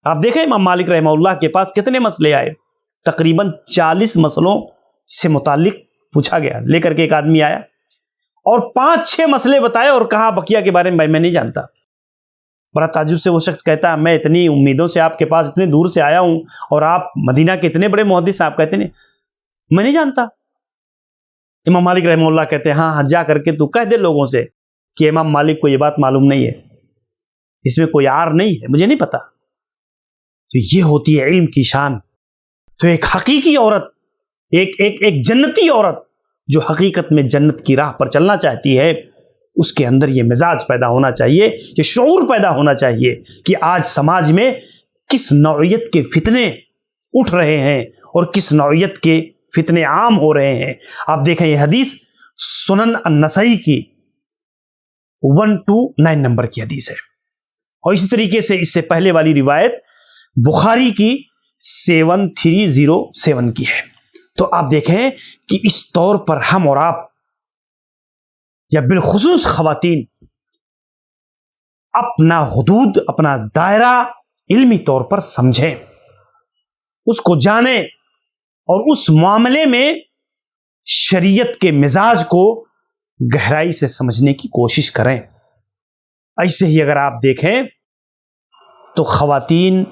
آپ دیکھیں امام مالک رحمہ اللہ کے پاس کتنے مسئلے آئے، تقریباً 40 مسئلوں سے متعلق پوچھا گیا، لے کر کے ایک آدمی آیا اور 5-6 مسئلے بتائے اور کہا بقیہ کے بارے میں نہیں جانتا۔ بڑا تعجب سے وہ شخص کہتا ہے میں اتنی امیدوں سے آپ کے پاس اتنے دور سے آیا ہوں اور آپ مدینہ کے اتنے بڑے محدث ہیں، آپ کہتے ہیں میں نہیں جانتا۔ امام مالک رحمہ اللہ کہتے ہیں ہاں جا کر کے تو کہہ دے لوگوں سے کہ امام مالک کو یہ بات معلوم نہیں ہے، اس میں کوئی عار نہیں ہے، مجھے نہیں پتا۔ تو یہ ہوتی ہے علم کی شان۔ تو ایک حقیقی عورت، ایک جنتی عورت جو حقیقت میں جنت کی راہ پر چلنا چاہتی ہے، اس کے اندر یہ مزاج پیدا ہونا چاہیے، یہ شعور پیدا ہونا چاہیے کہ آج سماج میں کس نوعیت کے فتنے اٹھ رہے ہیں اور کس نوعیت کے فتنے عام ہو رہے ہیں۔ آپ دیکھیں یہ حدیث سنن النسائی کی 129 نمبر کی حدیث ہے، اور اسی طریقے سے اس سے پہلے والی روایت بخاری کی 7307 کی ہے۔ تو آپ دیکھیں کہ اس طور پر ہم اور آپ یا بالخصوص خواتین اپنا حدود، اپنا دائرہ علمی طور پر سمجھیں، اس کو جانیں اور اس معاملے میں شریعت کے مزاج کو گہرائی سے سمجھنے کی کوشش کریں۔ ایسے ہی اگر آپ دیکھیں تو خواتین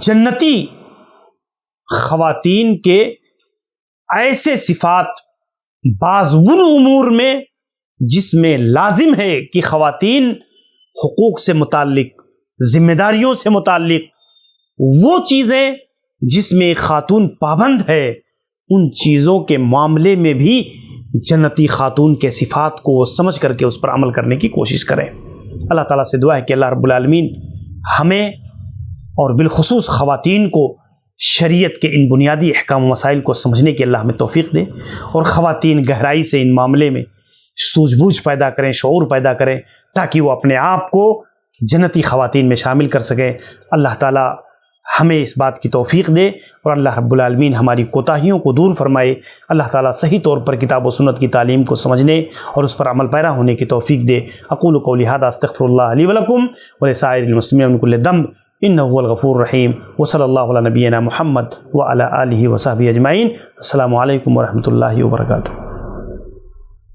جنتی، خواتین کے ایسے صفات بعض ان امور میں جس میں لازم ہے کہ خواتین حقوق سے متعلق، ذمہ داریوں سے متعلق وہ چیزیں جس میں ایک خاتون پابند ہے، ان چیزوں کے معاملے میں بھی جنتی خاتون کے صفات کو سمجھ کر کے اس پر عمل کرنے کی کوشش کریں۔ اللہ تعالیٰ سے دعا ہے کہ اللہ رب العالمین ہمیں اور بالخصوص خواتین کو شریعت کے ان بنیادی احکام و مسائل کو سمجھنے کی اللہ ہمیں توفیق دے، اور خواتین گہرائی سے ان معاملے میں سوجھ بوجھ پیدا کریں، شعور پیدا کریں، تاکہ وہ اپنے آپ کو جنتی خواتین میں شامل کر سکیں۔ اللہ تعالیٰ ہمیں اس بات کی توفیق دے اور اللہ رب العالمین ہماری کوتاہیوں کو دور فرمائے۔ اللہ تعالیٰ صحیح طور پر کتاب و سنت کی تعلیم کو سمجھنے اور اس پر عمل پیرا ہونے کی توفیق دے۔ اقول قولی ھذا استغفر اللہ لی ولکم ولسائر المسلمین من کل ذنب انہ هو الغفور الرحیم، وصلی اللہ علی نبینا محمد وعلی آلہ وصحبہ اجمعین۔ السلام علیکم ورحمۃ اللہ وبرکاتہ۔